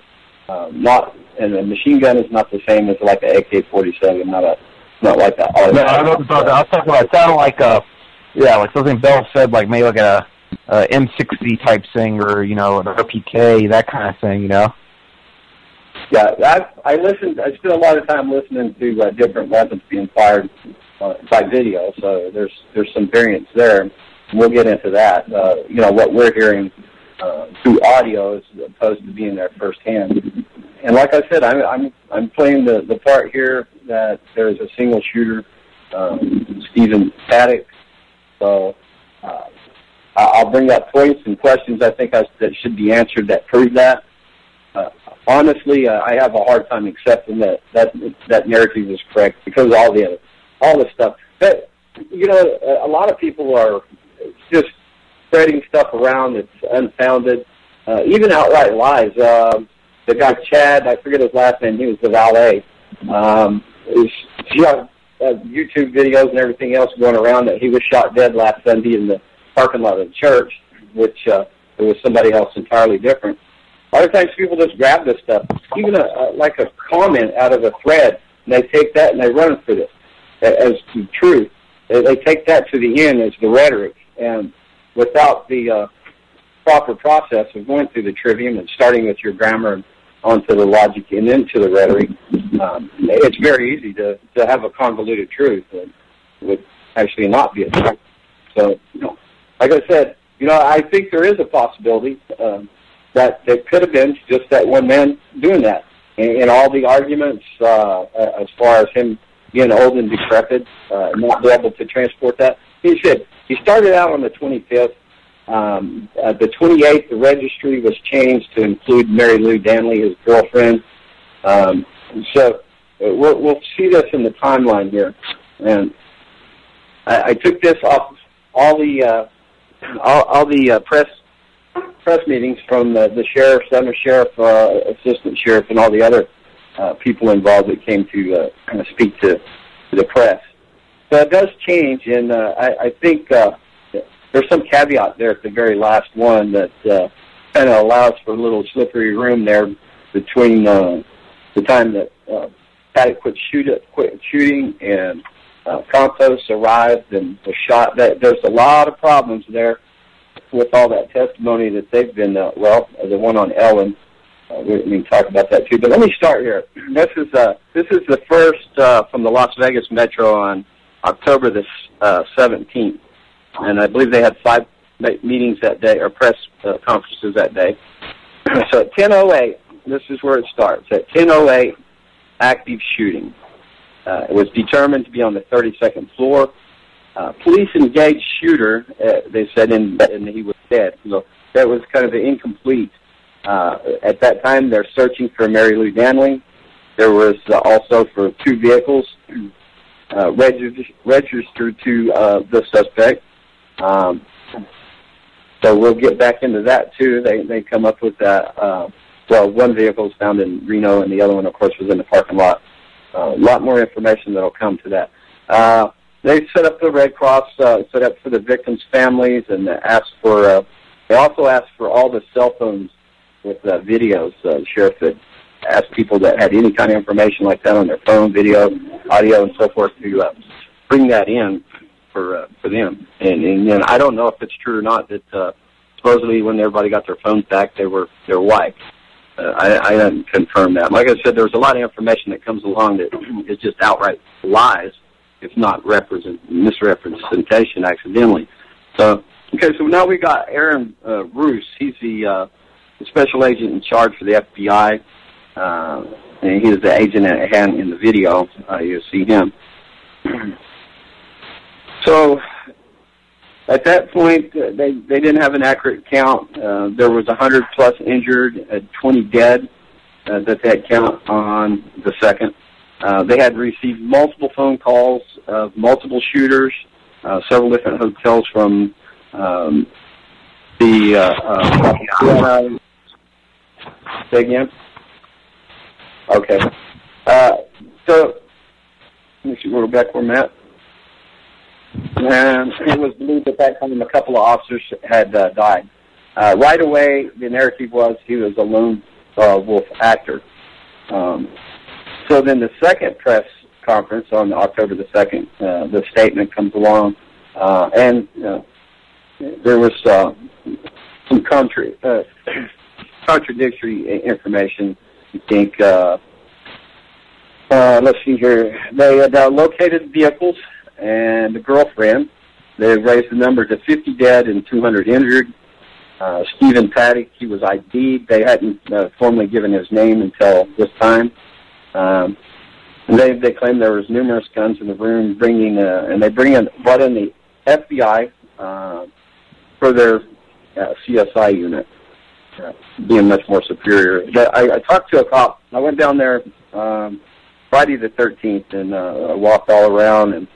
and a machine gun is not the same as like an AK-47, not like that. No, I don't know about that. I was talking about, it sounded like like something Bell said, like maybe like a M60 type thing, or an RPK, that kind of thing, Yeah, I listened. I spent a lot of time listening to different weapons being fired by video. So there's some variance there. And we'll get into that. What we're hearing through audio as opposed to being there firsthand. And like I said, I'm playing the part here that there's a single shooter, Stephen Paddock. So I'll bring up points and questions I think that should be answered that prove that. Honestly, I have a hard time accepting that narrative is correct because of all the stuff. But a lot of people are just spreading stuff around that's unfounded, even outright lies. The guy Chad, I forget his last name. He was the valet. He got YouTube videos and everything else going around that he was shot dead last Sunday in the parking lot of the church, which it was somebody else entirely different. Other times people just grab this stuff, even like a comment out of a thread, and they take that and they run for this as the truth. They take that to the end as the rhetoric, and without the proper process of going through the trivium and starting with your grammar and onto the logic and into the rhetoric, it's very easy to have a convoluted truth that would actually not be a truth. So, like I said, I think there is a possibility that it could have been just that one man doing that. And all the arguments as far as him being old and decrepit, not be able to transport that. He said he started out on the 25th, The 28th, the registry was changed to include Mary Lou Danley, his girlfriend. So we'll see this in the timeline here. And I took this off all the press meetings from the sheriff, under sheriff, assistant sheriff, and all the other people involved that came to kind of speak to the press. So it does change, and I think there's some caveat there at the very last one that kind of allows for a little slippery room there between the time that Paddock quit shooting and Campos arrived and was shot. There's a lot of problems there with all that testimony that they've been, the one on Ellen. We can talk about that too. But let me start here. This is the first from the Las Vegas Metro on October the 17th, and I believe they had 5 meetings that day, or press conferences that day. So at 10:08, this is where it starts. At 10:08, active shooting. It was determined to be on the 32nd floor. Police engaged shooter, they said, and he was dead. So that was kind of incomplete. At that time, they're searching for Mary Lou Danley. There was also for 2 vehicles registered to the suspect. So we'll get back into that, too. They come up with that. One vehicle was found in Reno, and the other one, of course, was in the parking lot. A lot more information that will come to that. They set up the Red Cross, set up for the victims' families, and they also asked for all the cell phones with videos. The sheriff had asked people that had any kind of information like that on their phone, video, audio, and so forth to bring that in for them. And then I don't know if it's true or not that supposedly when everybody got their phones back, they were wiped. I didn't confirm that. Like I said, there's a lot of information that comes along that is just outright lies, if not misrepresentation accidentally. So now we got Aaron Roos. He's the special agent in charge for the FBI, and he is the agent at hand in the video. You see him. So at that point, they didn't have an accurate count. There was 100+ injured, 20 dead that they had count on the 2nd. They had received multiple phone calls of multiple shooters, several different hotels from say again? Okay. So, let me see, we're back where I'm at. And it was believed at that time a couple of officers had died. Right away, the narrative was he was a lone wolf actor. So then the second press conference on October the 2nd, the statement comes along, and there was some contradictory information. I think, let's see here, they had located vehicles and the girlfriend. They raised the number to 50 dead and 200 injured. Stephen Paddock, he was ID'd. They hadn't formally given his name until this time. They claimed there was numerous guns in the room, and they brought in the FBI for their CSI unit, being much more superior. I talked to a cop. I went down there Friday the 13th and walked all around and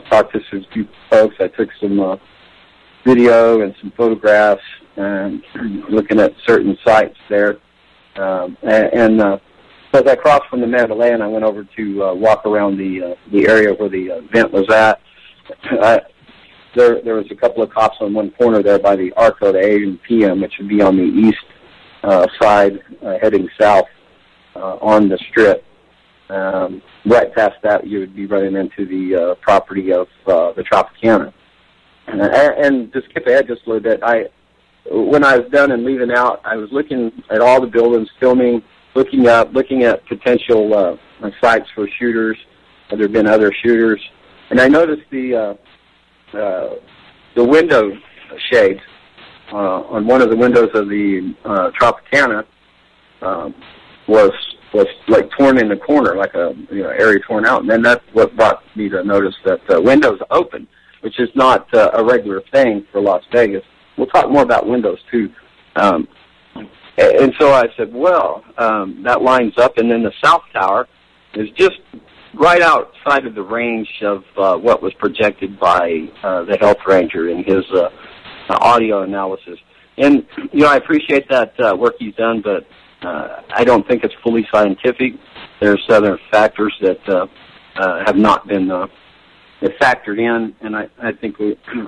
talked to some few folks. I took some video and some photographs and looking at certain sites there. So as I crossed from the Mandalay and I went over to walk around the area where the event was at, there was a couple of cops on one corner there by the Arco, the AM PM, which would be on the east side, heading south on the strip. Right past that, you would be running into the property of the Tropicana. And to skip ahead just a little bit, when I was done and leaving out, I was looking at all the buildings, filming, looking at potential sites for shooters. There had been other shooters, and I noticed the window shades on one of the windows of the Tropicana was like torn in the corner, like a area torn out, and then that's what brought me to notice that the window's open, which is not a regular thing for Las Vegas. we'll talk more about windows, too. And so I said, well, that lines up. And then the South Tower is just right outside of the range of what was projected by the health ranger in his audio analysis. And, I appreciate that work he's done, but I don't think it's fully scientific. There's other factors that have not been factored in, and I think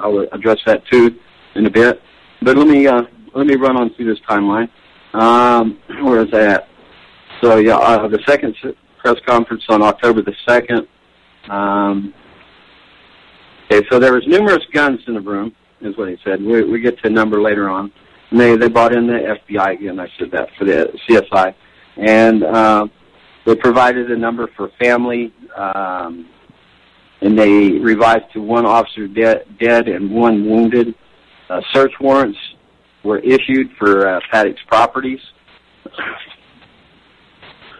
I'll address that, too, in a bit. But let me run on through this timeline. Where is that? So, the second press conference on October the 2nd. Okay, so there was numerous guns in the room, is what he said. We get to a number later on. And they brought in the FBI again, I said that, for the CSI. And they provided a number for family, and they revised to 1 officer dead and 1 wounded. Search warrants were issued for Paddock's properties.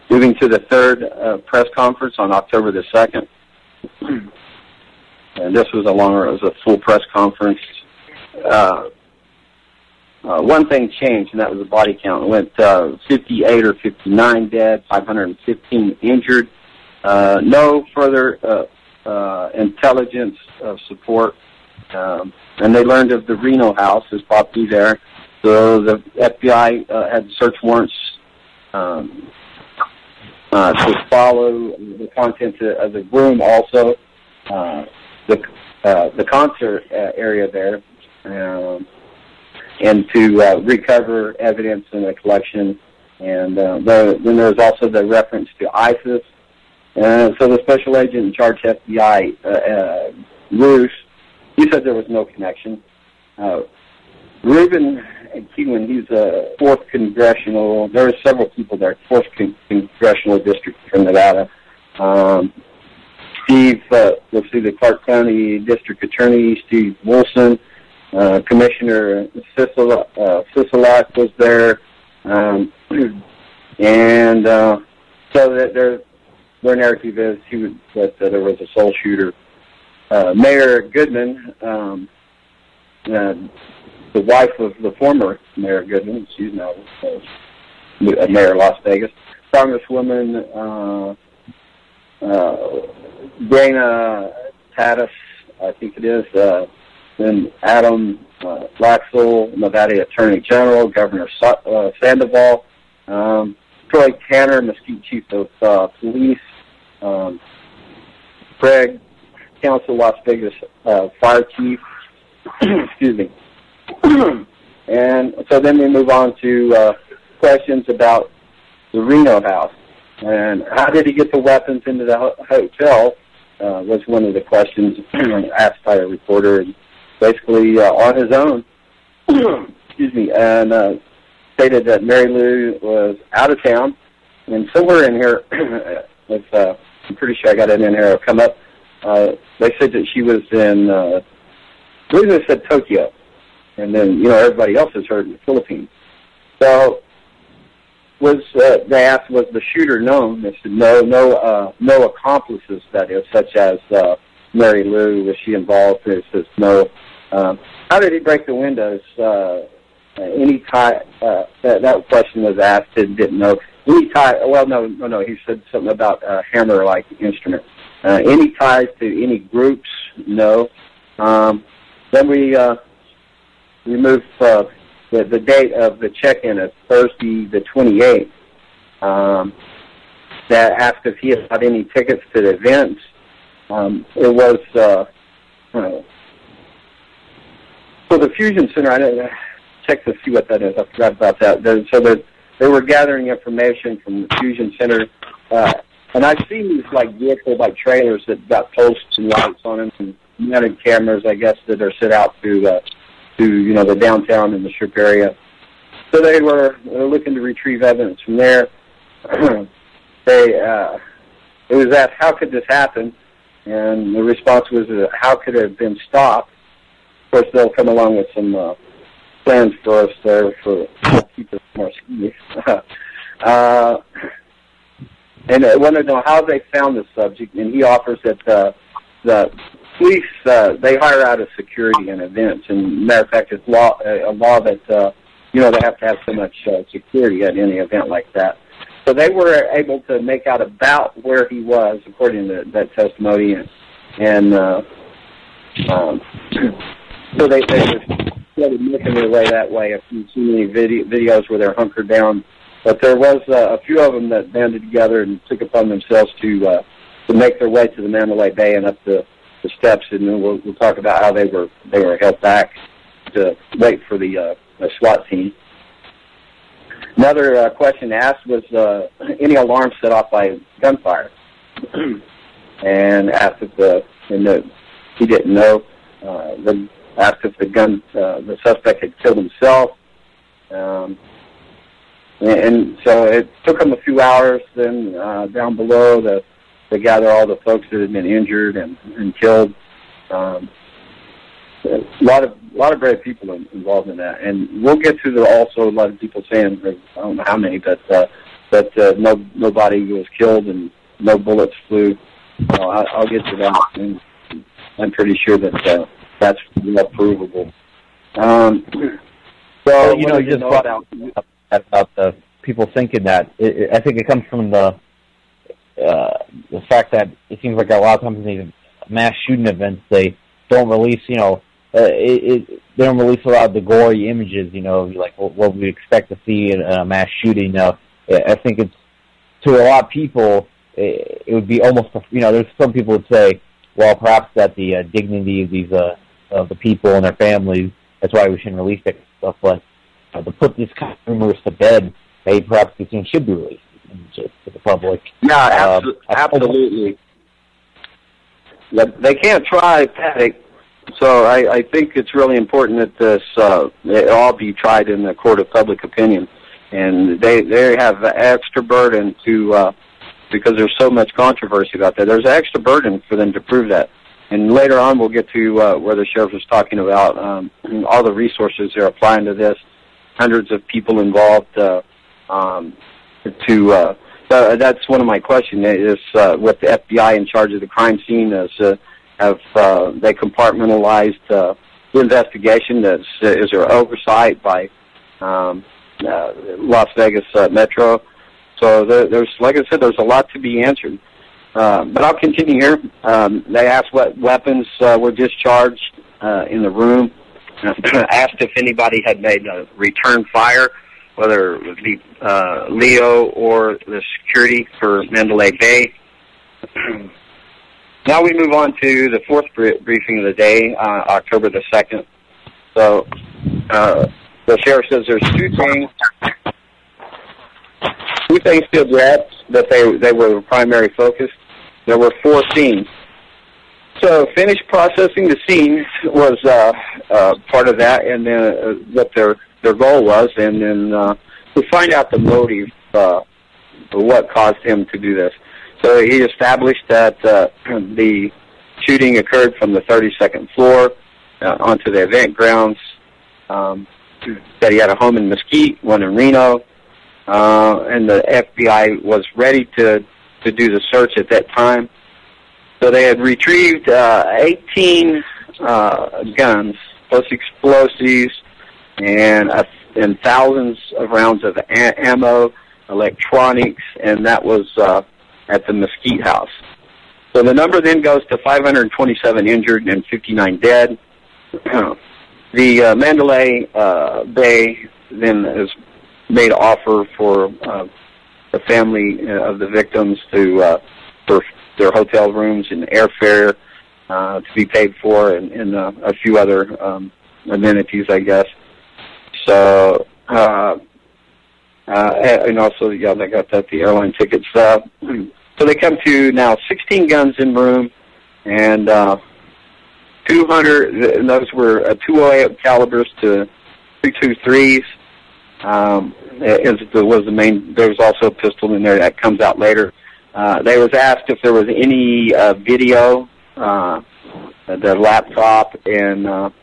Moving to the third press conference on October the 2nd. And this was it was a full press conference. One thing changed, and that was the body count. It went 58 or 59 dead, 515 injured. No further intelligence support. And they learned of the Reno house, his property there. So the FBI had search warrants to follow the contents of the room, also the concert area there, and to recover evidence in the collection. And then there was also the reference to ISIS. So the special agent in charge of FBI, Roos, he said there was no connection. Reuben Keelan, he's a 4th Congressional, there are several people there, 4th Congressional District from Nevada. Steve, let's see, the Clark County District Attorney, Steve Wilson, Commissioner Sisolak was there, and so that their narrative is that there was a sole shooter. Mayor Goodman, the wife of the former Mayor Goodman, she's now Mayor of Las Vegas, Congresswoman Dana Tatis, I think it is, then Adam Laxell, Nevada Attorney General, Governor Sandoval, Troy Tanner, Mesquite Chief of Police, Craig Council, Las Vegas Fire Chief, excuse me. And so then we move on to questions about the Reno house. And how did he get the weapons into the hotel was one of the questions asked by a reporter. And basically on his own, excuse me, and stated that Mary Lou was out of town. And somewhere in here, I'm pretty sure I got it in here, it'll come up, they said that she was in, I believe they said Tokyo. And then, everybody else has heard in the Philippines. So, they asked, was the shooter known? They said, no accomplices, that is, such as Mary Lou. Was she involved? They said, no. How did he break the windows? Any tie, that question was asked and didn't know. Any tie, well, no, he said something about a hammer-like instrument. Any ties to any groups? No. Then we moved the date of the check-in as Thursday the 28th. That asked if he had any tickets to the events. It was so the Fusion Center. I didn't check to see what that is. I forgot about that. So that they were gathering information from the Fusion Center, and I've seen these vehicles, trailers that got posts and lights on them, and mounted cameras, I guess, that are set out to the downtown and the Strip area. So they were looking to retrieve evidence from there. It was asked, how could this happen? And the response was, how could it have been stopped? Of course, they'll come along with some plans for us there to keep us more serious. And I want to know how they found the subject, and he offers that the police, they hire out a security in events, and matter of fact, it's a law that, they have to have so much security at any event like that. So they were able to make out about where he was, according to that testimony, and so they just started making their way that way. If you've seen any videos where they're hunkered down, but there was a few of them that banded together and took upon themselves to make their way to the Mandalay Bay and up the steps, and then we'll talk about how they were held back to wait for the SWAT team. Another question asked was any alarm set off by gunfire, and asked if he didn't know. Asked if the suspect had killed himself, and so it took them a few hours. Then down below, they gather all the folks that had been injured and killed. A lot of brave people involved in that, and we'll get to also a lot of people saying, I don't know how many, but nobody was killed and no bullets flew. I'll get to that, and I'm pretty sure that that's not provable. So you just brought out about the people thinking that. I think it comes from the fact that it seems like a lot of times in these mass shooting events, they don't release, they don't release a lot of the gory images, like what we expect to see in a mass shooting. I think it's, to a lot of people, it would be almost, there's some people would say, well, perhaps that the dignity of these, of the people and their families, that's why we shouldn't release that stuff, but to put these kind of rumors to bed, maybe perhaps these things should be released to the public. Yeah, absolutely. They can't try panic, so I think it's really important that this it all be tried in the court of public opinion, and they have an extra burden to because there's so much controversy about that. There's an extra burden for them to prove that, and later on we'll get to where the sheriff was talking about all the resources they're applying to this, hundreds of people involved that's one of my questions is with the FBI in charge of the crime scene, have they compartmentalized the investigation? Is there oversight by Las Vegas Metro? So there's, like I said, there's a lot to be answered. But I'll continue here. They asked what weapons were discharged in the room. Asked if anybody had made a return fire, whether it would be Leo or the security for Mandalay Bay. Now we move on to the fourth briefing of the day, October the 2nd. So the sheriff says there's two things to address, that they were the primary focus. There were 4 scenes. So finish processing the scene was part of that, and then what their goal was, and then to find out the motive for what caused him to do this. So he established that the shooting occurred from the 32nd floor onto the event grounds, that he had a home in Mesquite, one in Reno, and the FBI was ready to do the search at that time. So they had retrieved 18 guns, plus explosives, and thousands of rounds of ammo, electronics, and that was at the Mesquite house. So the number then goes to 527 injured and 59 dead. The Mandalay Bay then has made an offer for the family of the victims for their hotel rooms and airfare to be paid for, and a few other amenities, I guess. So, and also, yeah, they got the airline tickets. So they come to now 16 guns in room, and 200, and those were 208 calibers to 223s. Was the main. There was also a pistol in there that comes out later. They was asked if there was any video, the laptop, and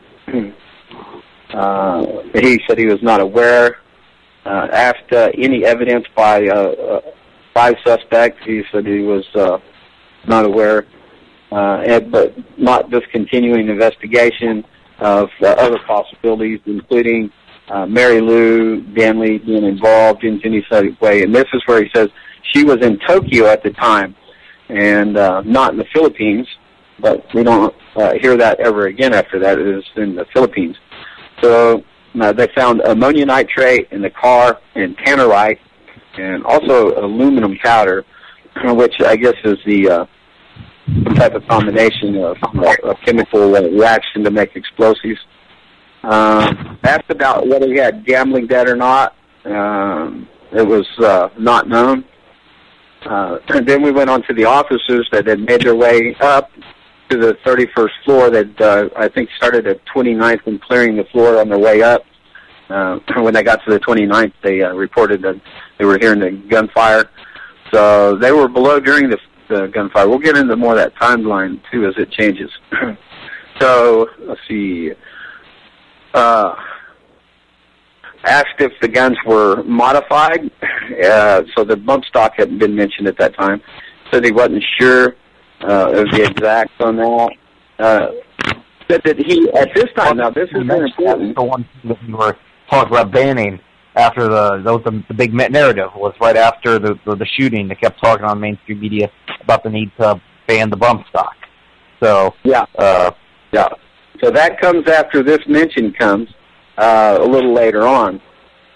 he said he was not aware. Asked any evidence by 5 suspects. He said he was not aware. but not discontinuing investigation of other possibilities, including Mary Lou Danley being involved in any such way. And this is where he says she was in Tokyo at the time and not in the Philippines, but we don't hear that ever again after that. It is in the Philippines. So they found ammonium nitrate in the car and tannerite and also aluminum powder, which I guess is the some type of combination of chemical reaction to make explosives. Asked about whether he had gambling debt or not. It was not known. And then we went on to the officers that had made their way up to the 31st floor. That I think started at 29th and clearing the floor on their way up. When they got to the 29th, they reported that they were hearing the gunfire. So they were below during the gunfire. We'll get into more of that timeline, too, as it changes. So, let's see. Asked if the guns were modified. So the bump stock hadn't been mentioned at that time. Said he wasn't sure of the exact on that. Said that he, at this time, now this is very important. The one thing that we were talking about banning after the big narrative was right after the shooting. They kept talking on mainstream media about the need to ban the bump stock. So yeah. So that comes after this mention comes a little later on,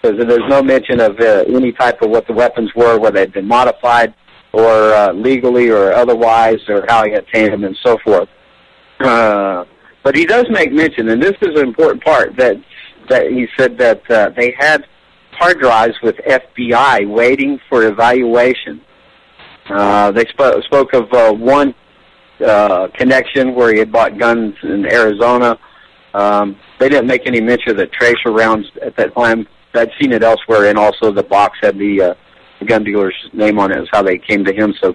because there's no mention of any type of what the weapons were, whether they'd been modified or legally or otherwise, or how he obtained them and so forth. But he does make mention, and this is an important part, that he said that they had hard drives with FBI waiting for evaluation. They spoke of one connection where he had bought guns in Arizona. They didn't make any mention of the tracer rounds at that time. I'd seen it elsewhere, and also the box had the gun dealer's name on it. Is how they came to him so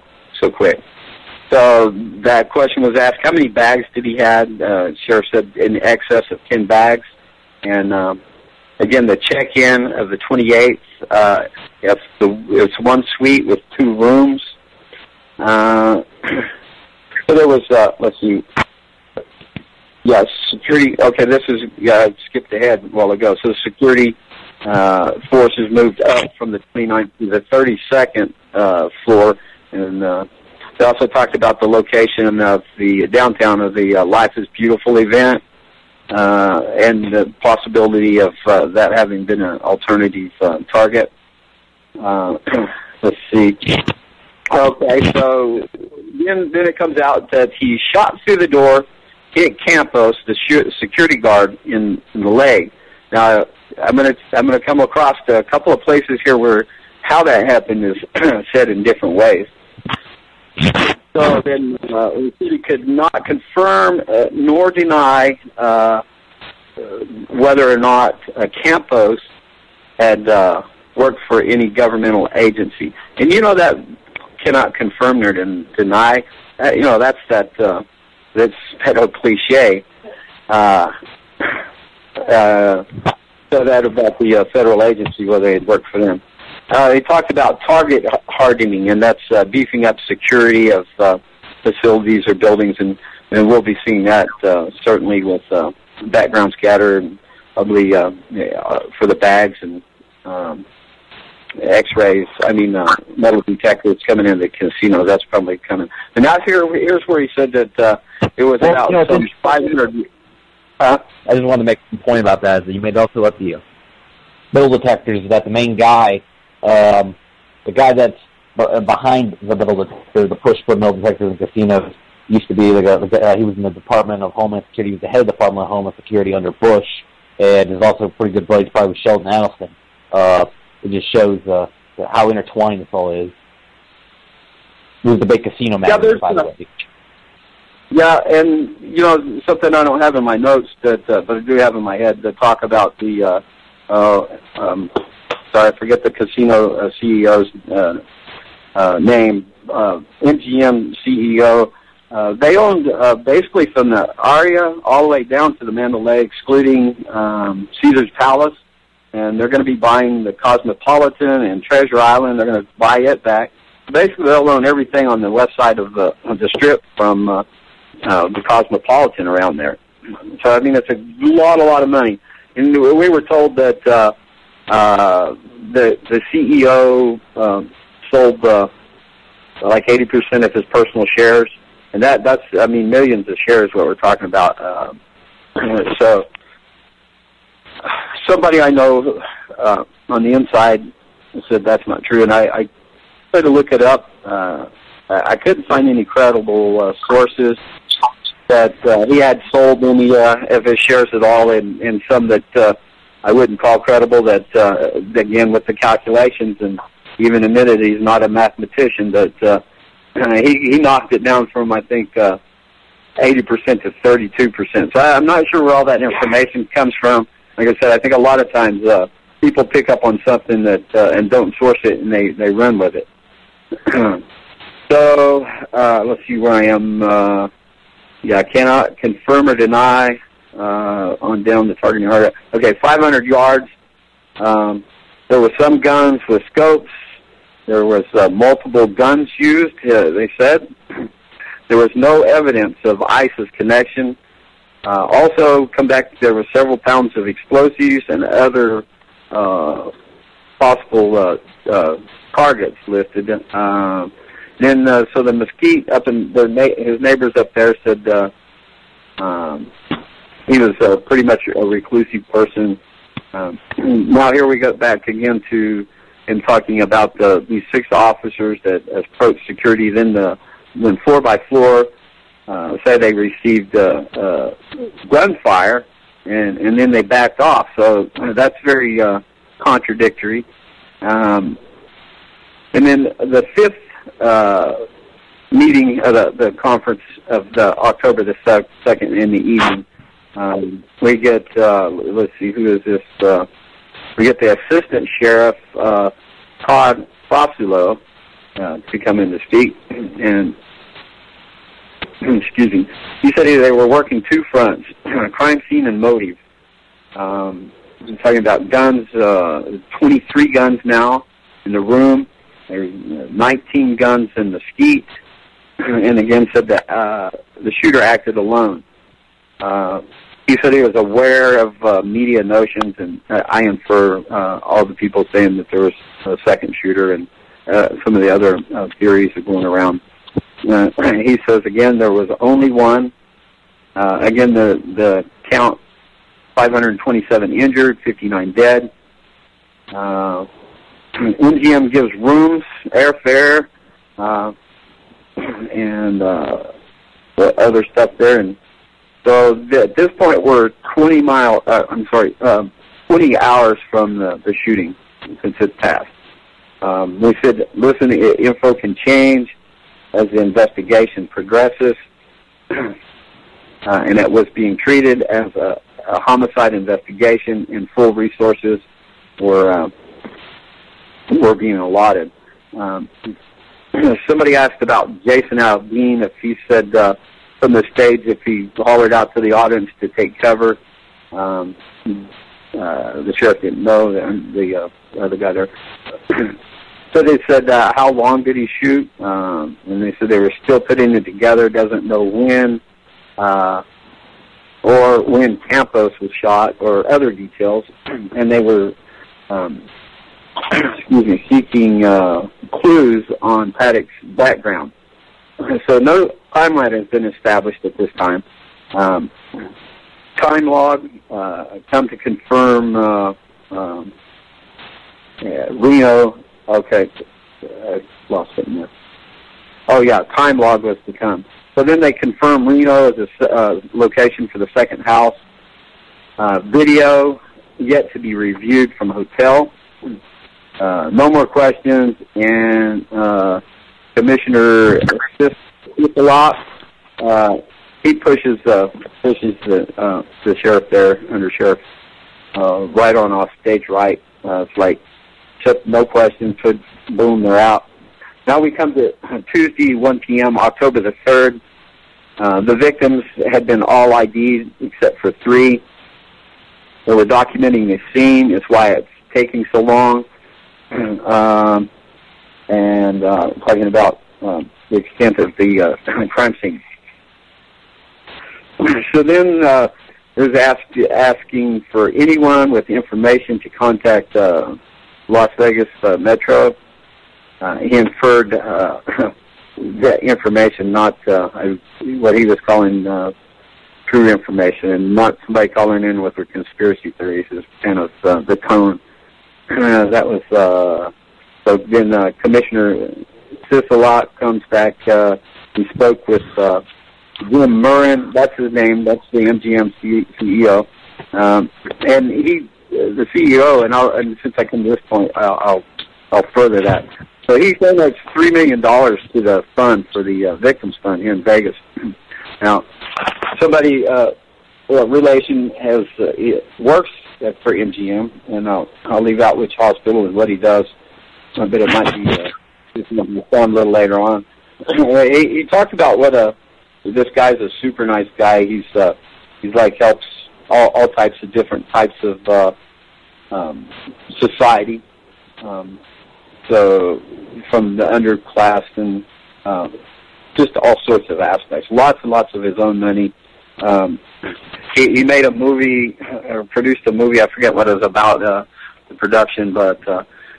quick. So that question was asked, how many bags did he have? Sheriff said in excess of 10 bags. And again, the check-in of the 28th, it's one suite with 2 rooms. So there was, let's see, security. Okay, this is, I skipped ahead a while ago. So the security forces moved up from the 29th to the 32nd floor. And they also talked about the location of the downtown of the Life is Beautiful event. And the possibility of that having been an alternative target. Let's see. Okay, so then it comes out that he shot through the door, hit Campos, the security guard, in the leg. Now, I'm gonna come across a couple of places here where how that happened is said in different ways. So then he could not confirm nor deny whether or not Campos had worked for any governmental agency. And you know that cannot confirm nor deny. That's pedo cliche. So that about the federal agency, whether they had worked for them. He talked about target hardening, and that's beefing up security of facilities or buildings, and we'll be seeing that certainly with background scatter and probably for the bags and X-rays. Metal detectors coming in the casino. That's probably coming. And now here's where he said that it was about 500. I just wanted to make a point about that. Is that you made also at the metal detectors that the main guy, the guy that's behind the metal detector, the push for metal detectors in casinos, used to be he was in the Department of Homeland Security. He was the head of the Department of Homeland Security under Bush, and is also a pretty good buddy probably with Sheldon Adelson. It just shows how intertwined this all is. He was the big casino manager, by the way. Yeah, and something I don't have in my notes but I do have in my head to talk about the sorry, I forget the casino CEO's name. MGM CEO. They owned basically from the Aria all the way down to the Mandalay, excluding Caesar's Palace, and they're going to be buying the Cosmopolitan and Treasure Island. They're going to buy it back. Basically, they'll own everything on the west side of the Strip from the Cosmopolitan around there. So, I mean, it's a lot of money. And we were told that the CEO sold like 80% of his personal shares, and that's I mean, millions of shares what we're talking about. So somebody I know on the inside said that's not true, and I tried to look it up. I couldn't find any credible sources that he had sold any of his shares at all, and some that I wouldn't call credible, that again, with the calculations, and even admitted he's not a mathematician, but he knocked it down from, I think, 80% to 32%. So I'm not sure where all that information comes from. Like I said, I think a lot of times people pick up on something that and don't source it, and they run with it. So let's see where I am. I cannot confirm or deny on down the targeting area. Okay, 500 yards. There were some guns with scopes. There was multiple guns used, they said. There was no evidence of ISIS connection. Also, there were several pounds of explosives and other possible targets listed. So the Mesquite up in his neighbors up there said he was pretty much a reclusive person. Now here we go back again to him talking about these 6 officers that approached security. Then floor by floor say they received gunfire, and then they backed off. So that's very contradictory. And then the 5th meeting of the conference of the October the 2nd in the evening, we get, let's see, who is this? We get the Assistant Sheriff, Todd Fosulo, to come in to speak. And, excuse me, he said they were working 2 fronts, crime scene and motive. Talking about guns, 23 guns now in the room. There's 19 guns in the Mesquite, and again said that the shooter acted alone. He said he was aware of media notions, and I infer all the people saying that there was a second shooter, and some of the other theories are going around. He says, again, there was only one. Again, the count, 527 injured, 59 dead. MGM gives rooms, airfare, and other stuff there. And so at this point, we're 20 hours from the shooting since it's passed. We said, listen, info can change as the investigation progresses, and it was being treated as a homicide investigation, and full resources were being allotted. Somebody asked about Jason Aldean, if he said from the stage if he hollered out to the audience to take cover. The sheriff didn't know, the other guy there. So they said, how long did he shoot? And they said they were still putting it together, doesn't know when, or when Campos was shot, or other details. And they were seeking clues on Paddock's background. So no timeline has been established at this time. Time log come to confirm Reno. Okay, I lost it in there. Oh yeah, time log was to come. So then they confirm Reno as a location for the second house. Video yet to be reviewed from hotel. No more questions, and Commissioner Easley, he pushes the sheriff there, under sheriff, right on off stage right. It's like, no questions, boom, they're out. Now we come to Tuesday, 1 p.m., October the 3rd. The victims had been all ID'd except for 3. They were documenting the scene. It's why it's taking so long. And talking about the extent of the crime scene. So then it was asking for anyone with information to contact Las Vegas Metro. He inferred that information, not what he was calling true information, and not somebody calling in with their conspiracy theories is kind of the tone. That was, so then Commissioner Sisolak comes back. He spoke with Jim Murrin, that's his name, that's the MGM CEO. And he, the CEO, and since I come to this point, I'll further that. So he donates $3 million to the fund for the Victims Fund here in Vegas. Now, somebody, relation has works for MGM, and I'll leave out which hospital and what he does, but it might be fun a little later on. He talked about what this guy's a super nice guy. He's like helps all types of different types of society. So from the underclass and just all sorts of aspects. Lots and lots of his own money. He made a movie, or produced a movie. I forget what it was about, the production, but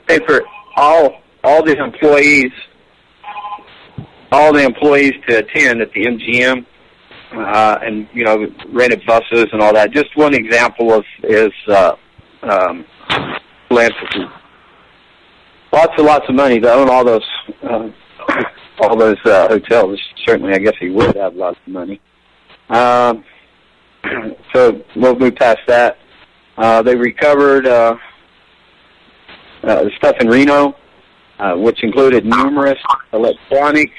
paid for all the employees to attend at the MGM, and rented buses and all that. Just one example of his philanthropy. Lots and lots of money to own all those hotels. Certainly, I guess he would have lots of money. So we'll move past that. They recovered stuff in Reno, which included numerous electronics,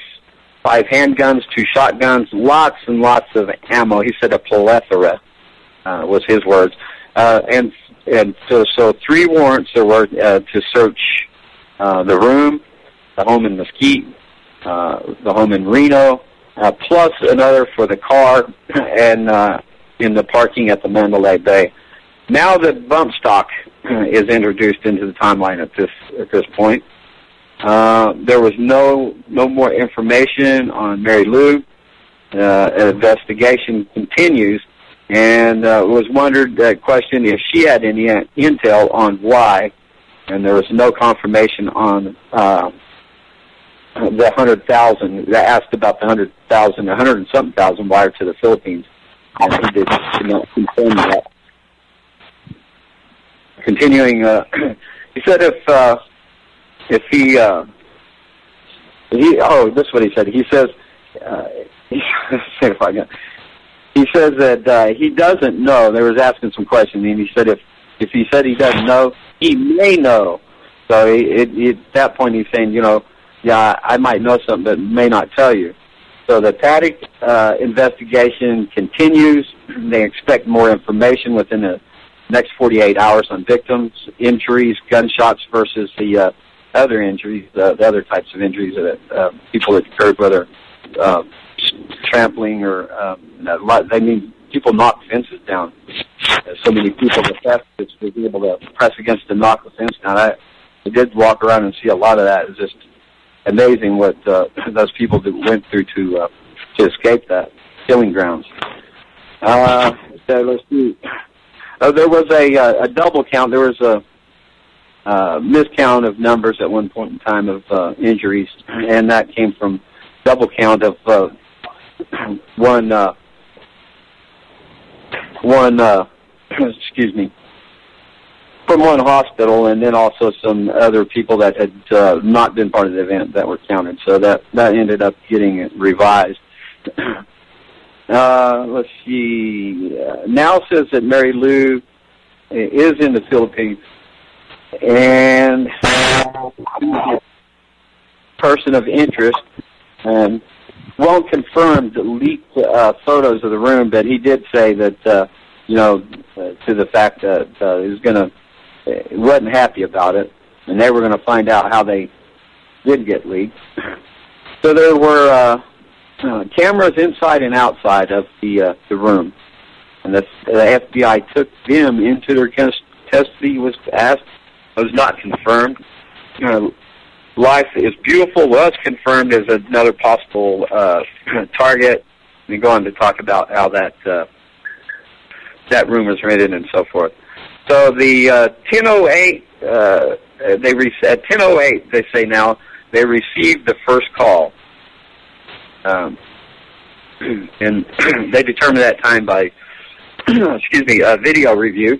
5 handguns, 2 shotguns, lots and lots of ammo. He said a plethora was his words. And so 3 warrants there were to search the room, the home in Mesquite, the home in Reno, plus another for the car and in the parking at the Mandalay Bay. Now that bump stock is introduced into the timeline at this point, there was no more information on Mary Lou. An investigation continues, and was questioned if she had any intel on why, and there was no confirmation on the 100,000. They asked about the 100,000, 100 and something thousand wired to the Philippines, and he did not confirm that. Continuing, he said if he this is what he said. He says, he says that he doesn't know. They was asking some questions, and he said if he said he doesn't know, he may know. So at that point, he's saying, yeah, I might know something, but may not tell you. So the Paddock investigation continues. They expect more information within the next 48 hours on victims, injuries, gunshots versus the other injuries, the other types of injuries that people that occurred, whether trampling or they mean people knock fences down. So many people, the fastest was able to press against and knock the fence down. I did walk around and see a lot of that. It's just amazing what those people went through to escape that killing grounds. So let's see. There was a double count. There was a miscount of numbers at one point in time of injuries, and that came from double count of one excuse me, from one hospital, and then also some other people that had not been part of the event that were counted. So that ended up getting revised. Let's see. Now says that Mary Lou is in the Philippines, and person of interest, and won't confirm the leaked photos of the room, but he did say that to the fact that he wasn't happy about it, and they were going to find out how they did get leaked. So there were cameras inside and outside of the room, and the FBI took them into their custody. Was asked, was not confirmed. Life is Beautiful was confirmed as another possible target. they go on to talk about how that room was rented and so forth. So the 10:08, at 10:08, they say now they received the first call, and they determined that time by a video review.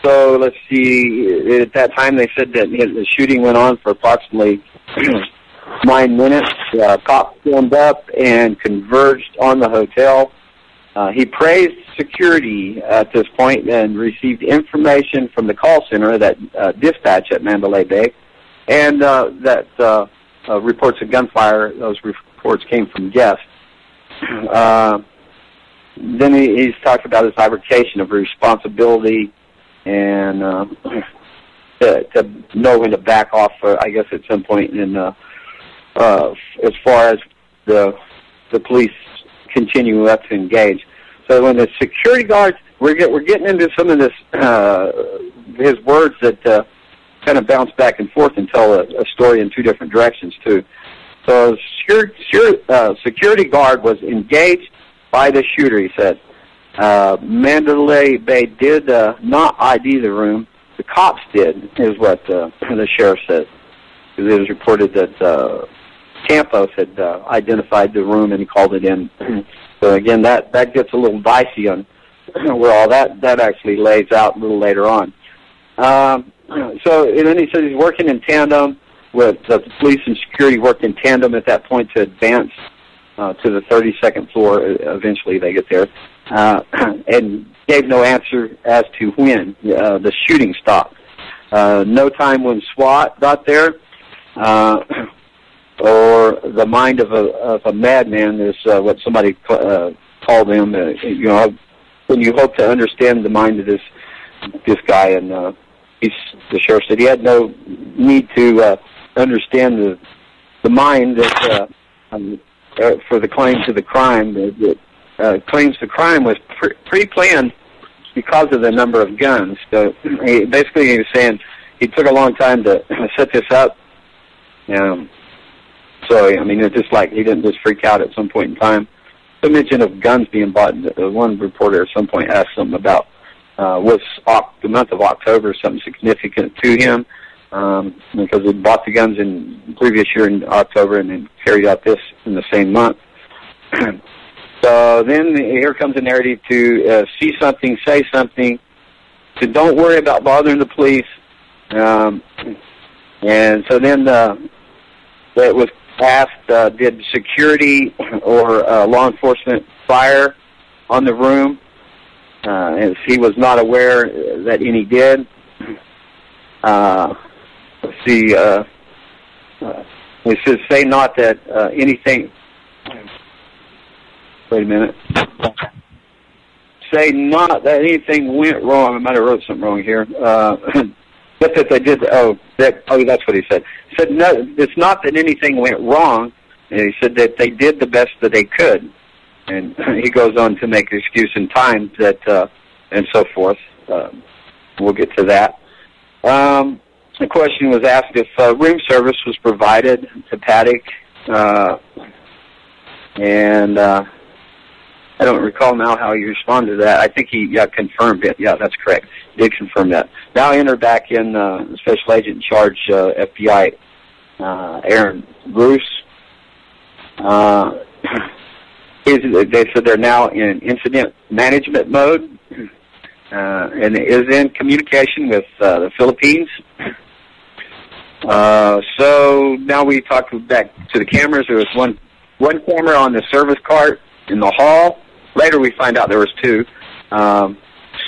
So let's see. At that time, they said that the shooting went on for approximately 9 minutes. Cops formed up and converged on the hotel. He praised security at this point and received information from the call center, that dispatch at Mandalay Bay, and that reports of gunfire. Those reports came from guests. Then he's talked about his fabrication of responsibility and to know when to back off, I guess, at some point in as far as the police continue up to engage. So when the security guards, we're getting into some of this, his words that kind of bounce back and forth and tell a story in two different directions too. So security guard was engaged by the shooter, he said. Mandalay Bay did not ID the room. The cops did, is what the sheriff said. It was reported that Campos had identified the room and he called it in. So again, that gets a little dicey on where all that actually lays out a little later on. So and then he says he's working in tandem with the police and security worked in tandem at that point to advance to the 32nd floor. Eventually they get there. And gave no answer as to when the shooting stopped. No time when SWAT got there, or the mind of a madman is what somebody called him. When you hope to understand the mind of this guy, and the sheriff said he had no need to understand the mind that for the claim to the crime. Claims the crime was pre-planned because of the number of guns. So basically he was saying he took a long time to set this up. So, I mean, it's just like he didn't just freak out at some point in time. The mention of guns being bought, one reporter at some point asked him about was the month of October something significant to him, because he bought the guns in the previous year in October and then carried out this in the same month. So then here comes a narrative to see something, say something, to don't worry about bothering the police. And so then it was asked, did security or law enforcement fire on the room? And he was not aware that any did. Let's see. It says, say not that anything... Wait a minute. Say not that anything went wrong. I might have wrote something wrong here. But that they did. That's what he said. He said no. It's not that anything went wrong. And he said that they did the best that they could. And he goes on to make an excuse in time that and so forth. We'll get to that. The question was asked if room service was provided to Paddock, and I don't recall now how he responded to that. I think he confirmed it. Yeah, that's correct. He did confirm that. Now enter back in Special Agent in Charge, FBI, Aaron Bruce. They said they're now in incident management mode and is in communication with the Philippines. So now we talk back to the cameras. There was one camera on the service cart in the hall. Later we find out there was two.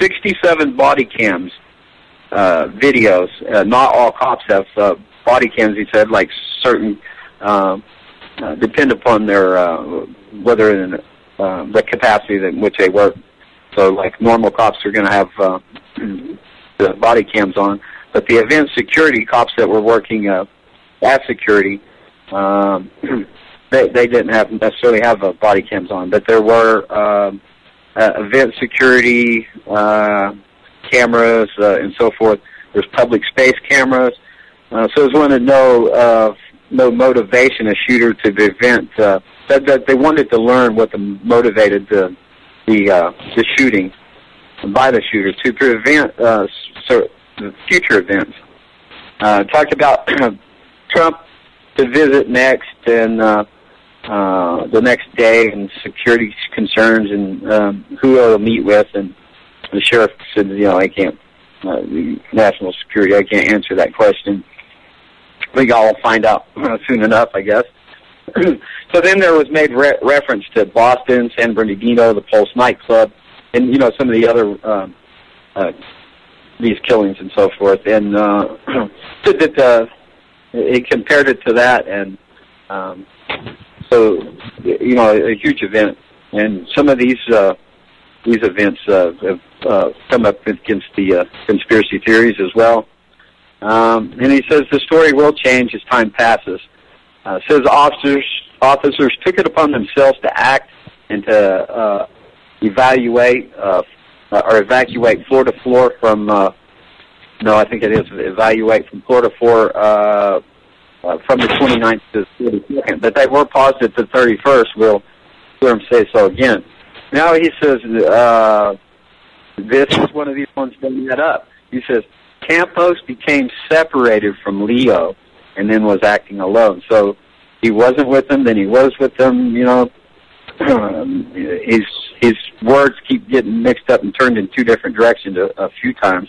67 body cams, videos. Not all cops have body cams, he said, like certain, depend upon their, whether in the capacity in which they work. So like normal cops are going to have the body cams on. But the event security cops that were working as security, they didn't necessarily have body cams on, but there were event security cameras and so forth. There's public space cameras. So I just wanted to know no motivation a shooter to the event. That they wanted to learn what motivated the shooting by the shooter to prevent future events. Talked about Trump to visit next and the next day and security concerns and who he'll meet with, and the sheriff said, I can't, national security, I can't answer that question. We all find out soon enough, I guess. So then there was made reference to Boston, San Bernardino, the Pulse nightclub, and some of the other these killings and so forth, and said that he compared it to that, and so a huge event, and some of these events have come up against the conspiracy theories as well. And he says the story will change as time passes. Says officers took it upon themselves to act and to evacuate floor to floor from. I think it is evaluate from floor to floor from the 29th to the 42nd. But they were paused at the 31st. We'll hear him say so again. Now he says this is one of these ones bringing that up. He says Campos became separated from Leo and then was acting alone. So he wasn't with them, then he was with them, his words keep getting mixed up and turned in two different directions a few times.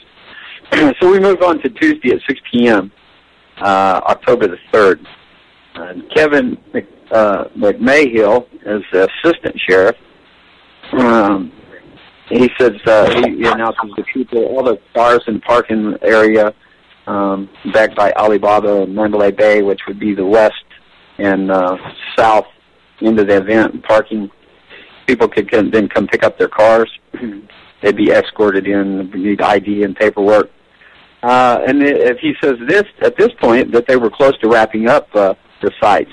So we move on to Tuesday at 6 p.m., October the 3rd. Kevin McMahill is the assistant sheriff. He says he announces the people, all the cars in the parking area backed by Alibaba and Mandalay Bay, which would be the west and south into the event. Parking, people could then come pick up their cars. They'd be escorted in, need ID and paperwork. And if he says this at this point that they were close to wrapping up the sites,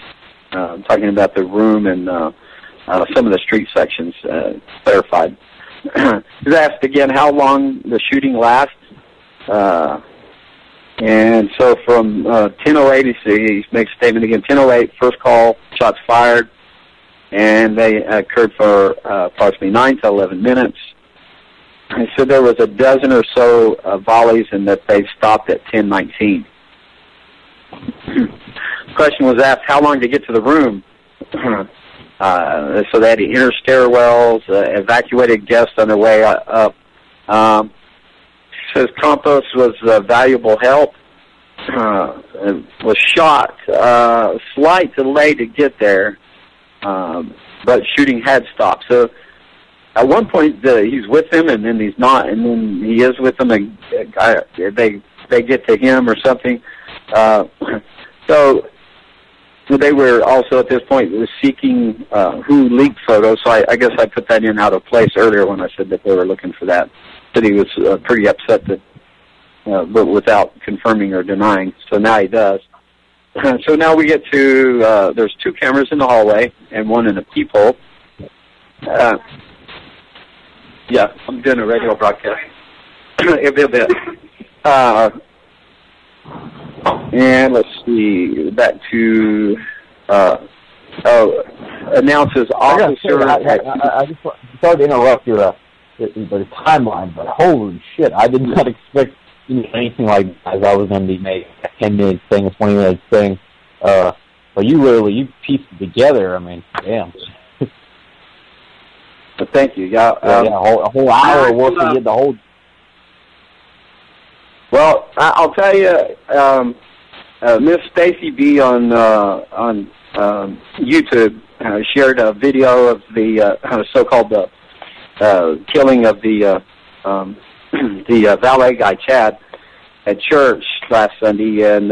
talking about the room and some of the street sections clarified. He's asked again how long the shooting lasts. And so from 10:08, he makes a statement again. 10:08, first call, shots fired, and they occurred for approximately 9 to 11 minutes. He said there was a dozen or so volleys and that they stopped at 10:19. Question was asked how long to get to the room. So they had to enter stairwells, evacuated guests on their way up. Says Campos was valuable help. Was shot. Slight delay to get there, but shooting had stopped. So at one point he's with them, and then he's not, and then he is with them. And they get to him or something. So they were also at this point seeking who leaked photos. So I guess I put that in out of place earlier when I said that they were looking for that. That he was pretty upset that, but without confirming or denying. So now he does. So now we get to there's 2 cameras in the hallway and 1 in the peephole. Yeah, I'm doing a radio broadcast. A bit. And let's see, back to announces officer. I just sorry to interrupt your the timeline, but holy shit, I did not expect anything like that. I was going to be made a 10-minute thing, a 20-minute thing. But you pieced it together. I mean, damn. But thank you. Yeah, a whole hour worth to get the whole. Well, I'll tell you, Miss Stacy B on YouTube shared a video of the so-called killing of the valet guy Chad at church last Sunday, and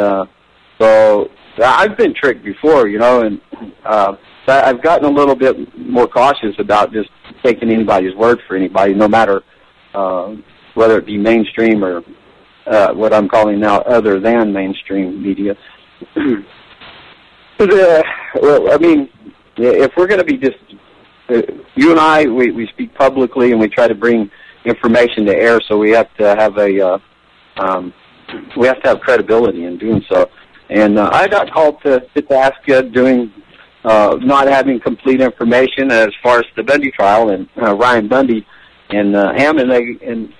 so I've been tricked before, and I've gotten a little bit more cautious about just taking anybody's word for anybody, no matter whether it be mainstream or what I'm calling now other than mainstream media. Well, I mean, if we're going to be just you and I, we speak publicly and we try to bring information to air, so we have to have we have to have credibility in doing so. And I got called to task doing not having complete information as far as the Bundy trial and Ryan Bundy and Hammond and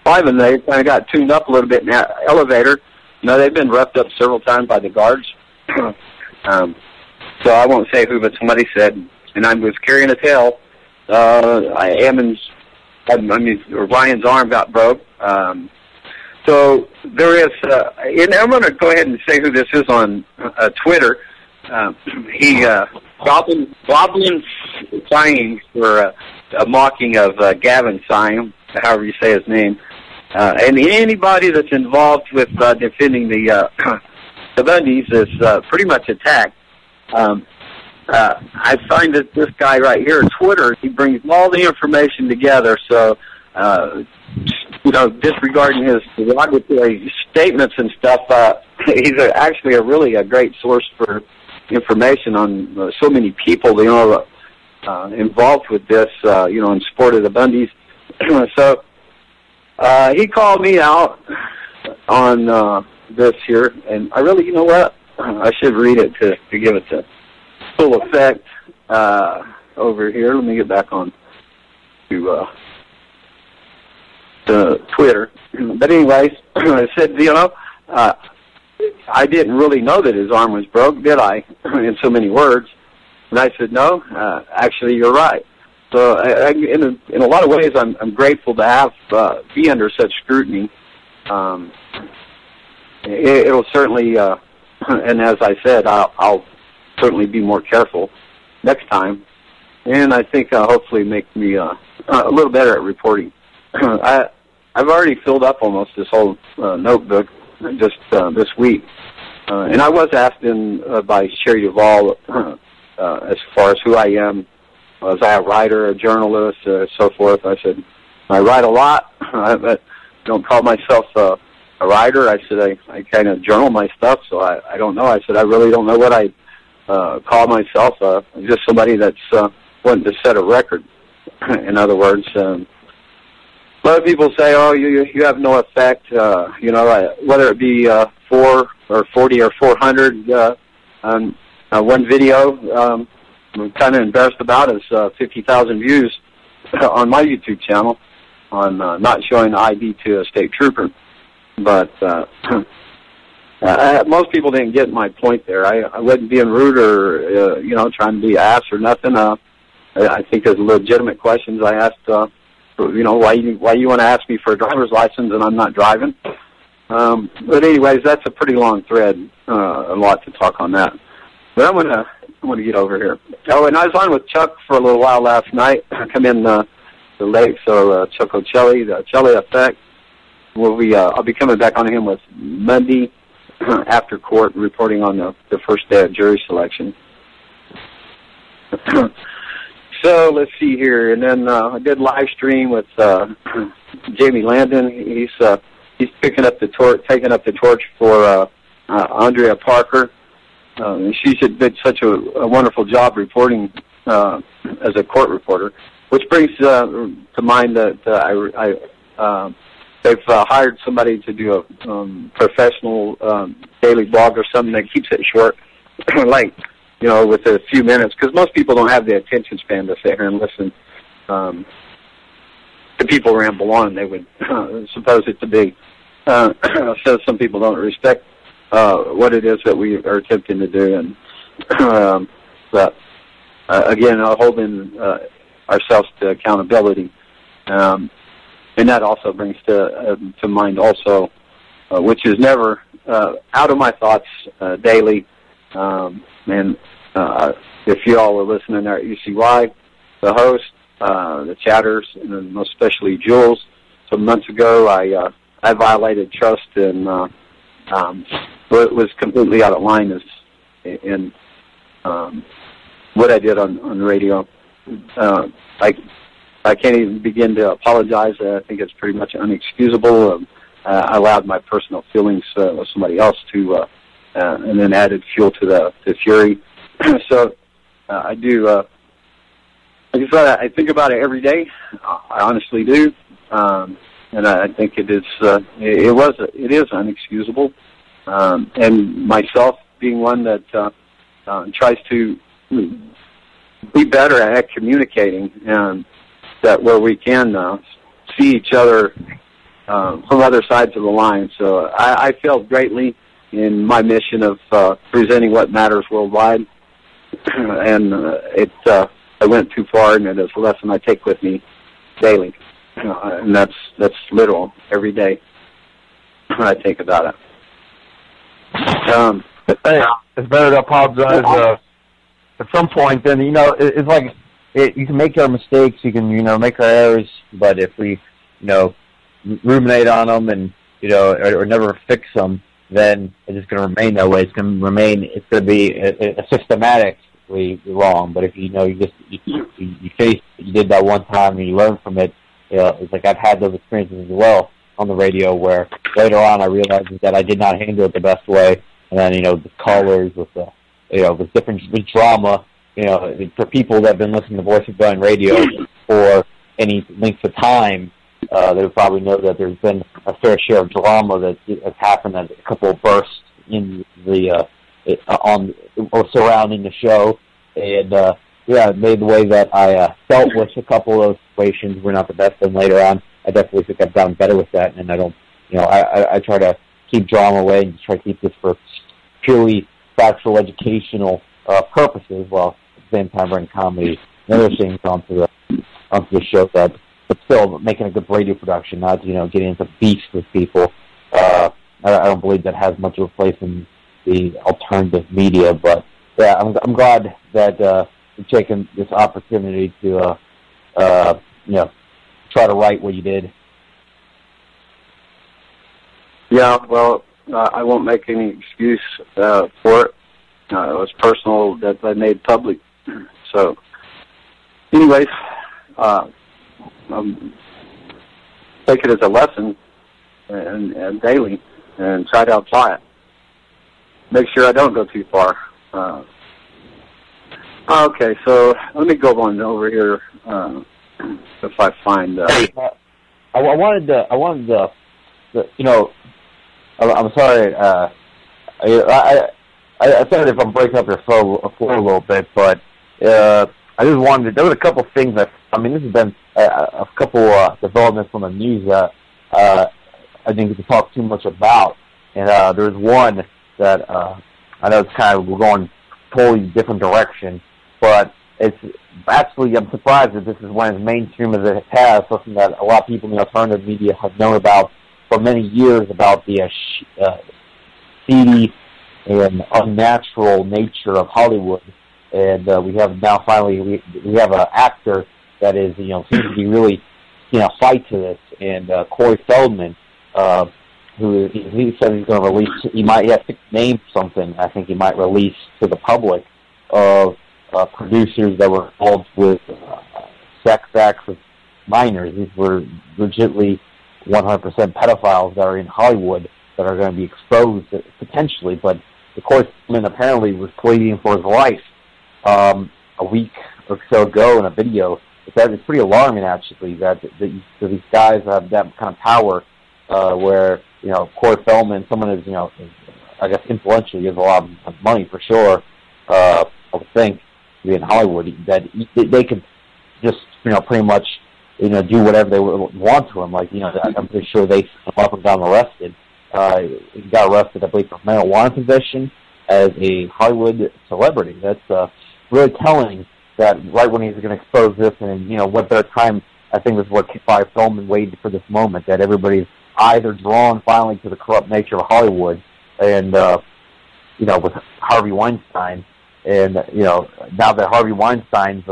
Cliven. They kind of got tuned up a little bit in that elevator. They've been roughed up several times by the guards. So I won't say who, but somebody said, and I was carrying a tail. Ryan's arm got broke. So there is, and I'm going to go ahead and say who this is on Twitter. He goblin signs for a mocking of Gavin Syme, however you say his name, and anybody that's involved with defending the Bundys is pretty much attacked. I find that this guy right here, Twitter, he brings all the information together. So, disregarding his derogatory statements and stuff, he's actually really a great source for information on so many people, involved with this, in support of the Bundys. So, he called me out on this here, and I really, I should read it to give it the full effect over here. Let me get back on to Twitter. But anyways, I said, I didn't really know that his arm was broke, did I, in so many words? And I said, no, actually, you're right. So in a lot of ways, I'm grateful to have be under such scrutiny. It'll certainly, and as I said, I'll certainly be more careful next time, and I think hopefully make me a little better at reporting. I've already filled up almost this whole notebook just this week, and I was asked by Sherry Duvall as far as who I am. Was I a writer, a journalist, so forth? I said, I write a lot. I don't call myself a writer. I said, I kind of journal my stuff, so I don't know. I said, I really don't know what I call myself. I'm just somebody that's wanting to set a record. In other words, a lot of people say, oh, you have no effect, whether it be 4 or 40 or 400 on one video. I'm kind of embarrassed about is 50,000 views on my YouTube channel on not showing the ID to a state trooper. But most people didn't get my point there. I wasn't being rude or, trying to be ass or nothing. I think there's legitimate questions I asked, why you want to ask me for a driver's license and I'm not driving. But anyways, that's a pretty long thread, a lot to talk on that. But I'm going to get over here. Oh, and I was on with Chuck for a little while last night. I come in the lake, so Chuck O'Celli, the Celli Effect. I'll be coming back on him with Monday after court, reporting on the first day of jury selection. So let's see here, and then I did live stream with Jamie Landon. He's taking up the torch for Andrea Parker. She did such a wonderful job reporting as a court reporter, which brings to mind that they've hired somebody to do a professional daily blog or something that keeps it short, like, with a few minutes, because most people don't have the attention span to sit here and listen to people ramble on. They would suppose it to be. So some people don't respect what it is that we are attempting to do, and but again, holding ourselves to accountability, and that also brings to mind also, which is never out of my thoughts daily. And if you all are listening there at UCY, the host, the chatters, and then most especially Jules, some months ago I violated trust and was completely out of line in what I did on the radio. I can't even begin to apologize. I think it's pretty much unexcusable. I allowed my personal feelings of somebody else to, and then added fuel to the fury. So I do. Like I said, I think about it every day. I honestly do, and I think it is. It is unexcusable. and myself being one that tries to be better at communicating, and that where we can see each other from other sides of the line. So I failed greatly in my mission of presenting what matters worldwide, and I went too far, and it is a lesson I take with me daily, and that's literal every day when I think about it. It's better to apologize at some point. Then it's like you can make our mistakes, you can make our errors, but if we ruminate on them and or never fix them, then it's just going to remain that way. It's going to be a systematically wrong. But if you face it, you did that one time and you learn from it. It's like I've had those experiences as well on the radio, where later on I realized that I did not handle it the best way, and then the callers with the with different drama. For people that have been listening to Voice of Gun radio for any length of time, they would probably know that there's been a fair share of drama that has happened at a couple of bursts in the surrounding the show, and it made the way that I felt with a couple of situations were not the best. And later on, I definitely think I've gotten better with that, and I don't, I try to keep drama away and just try to keep this for purely factual, educational purposes, while at the same time bring comedy and other things onto the show, but still making a good radio production, not getting into beefs with people. I don't believe that has much of a place in the alternative media, but yeah, I'm glad that you've taken this opportunity to try to right what you did. Yeah, well, I won't make any excuse for it. It was personal that I made public. So, anyways, take it as a lesson and daily, and try to apply it. Make sure I don't go too far. Okay, so let me go on over here if I find. I wanted to. I'm sorry. I thought if I'm breaking up your flow a little bit, but I just wanted. There was a couple things this has been a couple developments on the news that I didn't get to talk too much about, and there's one that I know it's kind of we're going totally different direction, but it's actually I'm surprised that this is when as mainstream as it has, something that a lot of people in the alternative media have known about for many years, about the seedy and unnatural nature of Hollywood. And we have now finally we have an actor that is seems to be really fight to this, and Corey Feldman, who he said he's going to release. He might have to name something. I think he might release to the public of producers that were involved with sex acts with minors. These were legitimately 100% pedophiles that are in Hollywood that are going to be exposed potentially. But the Corey Feldman apparently was pleading for his life a week or so ago in a video. It's pretty alarming, actually, that these guys have that kind of power where, Corey Feldman, someone is, I guess influential, he has a lot of money for sure, I would think, to be in Hollywood, that they could just, pretty much, do whatever they want to him. Like, I'm pretty sure they up and got arrested. He got arrested, I believe, for marijuana possession as a Hollywood celebrity. That's really telling that right when he's going to expose this, and, what better time, I think this is what Corey Feldman waited for this moment, that everybody's either drawn finally to the corrupt nature of Hollywood, and, with Harvey Weinstein, and, now that Harvey Weinstein's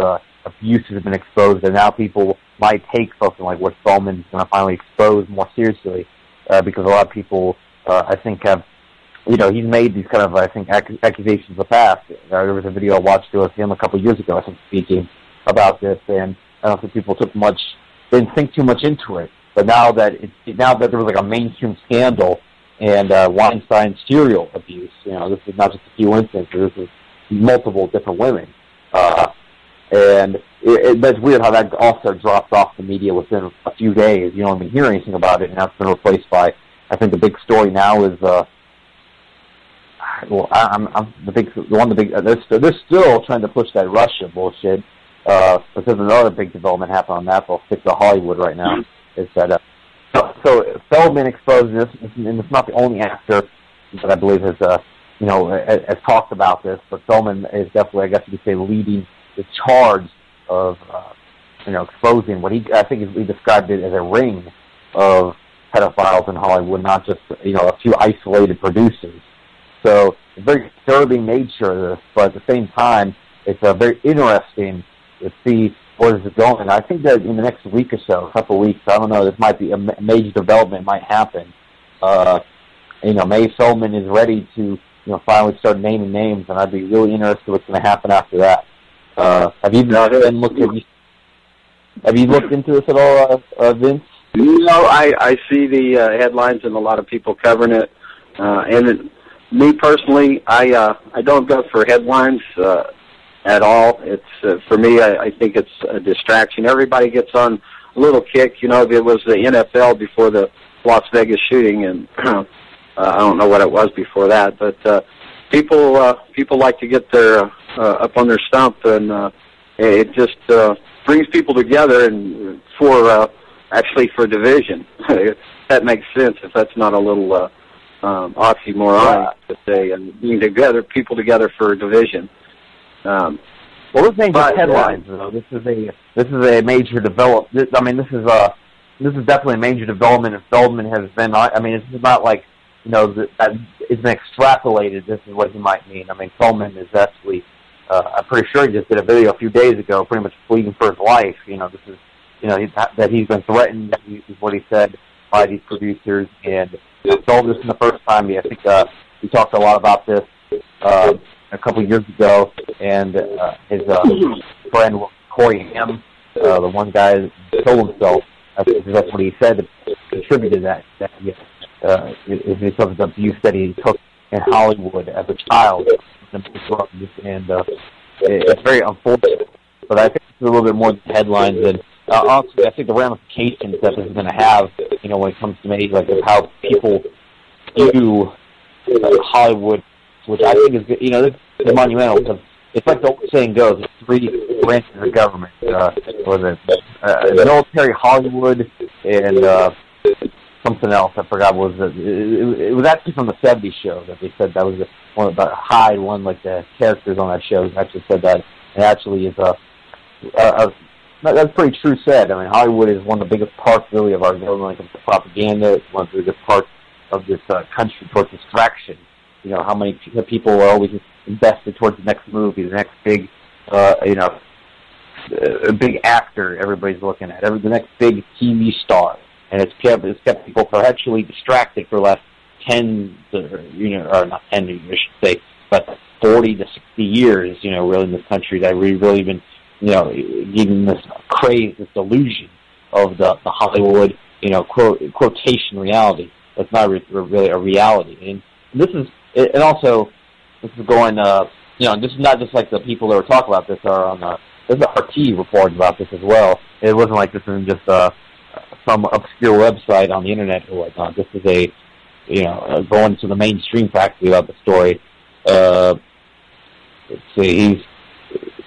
abuse has been exposed, and now people might take something like what Feldman's going to finally expose more seriously, because a lot of people, I think, have, he's made these kind of, I think, accusations in the past. There was a video I watched of him a couple of years ago, I think, speaking about this, and I don't think people didn't think too much into it. But now that there was like a mainstream scandal and Weinstein's serial abuse, this is not just a few instances, this is multiple different women. And that's weird how that also dropped off the media within a few days. You don't even hear anything about it, and that's been replaced by, I think the big story now is well, I'm the big one. They're still trying to push that Russia bullshit. Because another big development happened on that. They'll stick to Hollywood right now. Is that so Feldman exposed this, and it's not the only actor that I believe has has talked about this, but Feldman is definitely, I guess you could say, leading the charge of exposing what I think he described it as a ring of pedophiles in Hollywood, not just a few isolated producers. So it's a very disturbing nature of this, but at the same time, it's very interesting to see where this is going. I think that in the next week or so, a couple of weeks, I don't know, this might be a major development might happen. Maybe Feldman is ready to finally start naming names, and I'd be really interested what's going to happen after that. Have you looked into this at all, Vince? No, I see the headlines and a lot of people covering it. Me personally, I don't go for headlines at all. It's for me, I think it's a distraction. Everybody gets on a little kick. It was the NFL before the Las Vegas shooting, and I don't know what it was before that, but people like to get their up on their stump, and it just brings people together and for division. That makes sense if that's not a little oxymoron to say, and being together, people together for division. Well, this ain't just headlines, though. This is a major development. I mean, this is definitely a major development. And Feldman has been. I mean, it's not like that isn't extrapolated. This is what he might mean. I mean, Feldman is actually. I'm pretty sure he just did a video a few days ago, pretty much pleading for his life. This is. That he's been threatened. Is what he said by these producers, and told this in the first time. I think we talked a lot about this a couple of years ago, and his friend Corey Haim, the one guy that killed himself. That's what he said that contributed to that. Is because of the abuse that he took in Hollywood as a child, and it's very unfortunate. But I think it's a little bit more than headlines, and also I think the ramifications that this is going to have, when it comes to maybe like how people view Hollywood, which I think is, this is monumental, because it's like the old saying goes, there's three branches of government. The military, Hollywood, and something else. I forgot what was it. It was actually from the 70s show that they said that was one of the like the characters on that show actually said that. It actually is that's pretty true said. I mean, Hollywood is one of the biggest parts, really, of our government when it comes to propaganda. It's one of the biggest parts of this country towards distraction. How many people are always invested towards the next movie, the next big, a big actor everybody's looking at, the next big TV star. And it's kept people perpetually distracted for the last 10, or not 10 years, I should say, but 40 to 60 years, really in this country that we've really been, getting this craze, this delusion of the Hollywood, quotation reality. That's not really a reality. And this is, and also, this is going, this is not just like the people that were talking about this are on there's a RT report about this as well. It wasn't like this is just some obscure website on the internet or whatnot. This is going to the mainstream practically about the story. Let's see,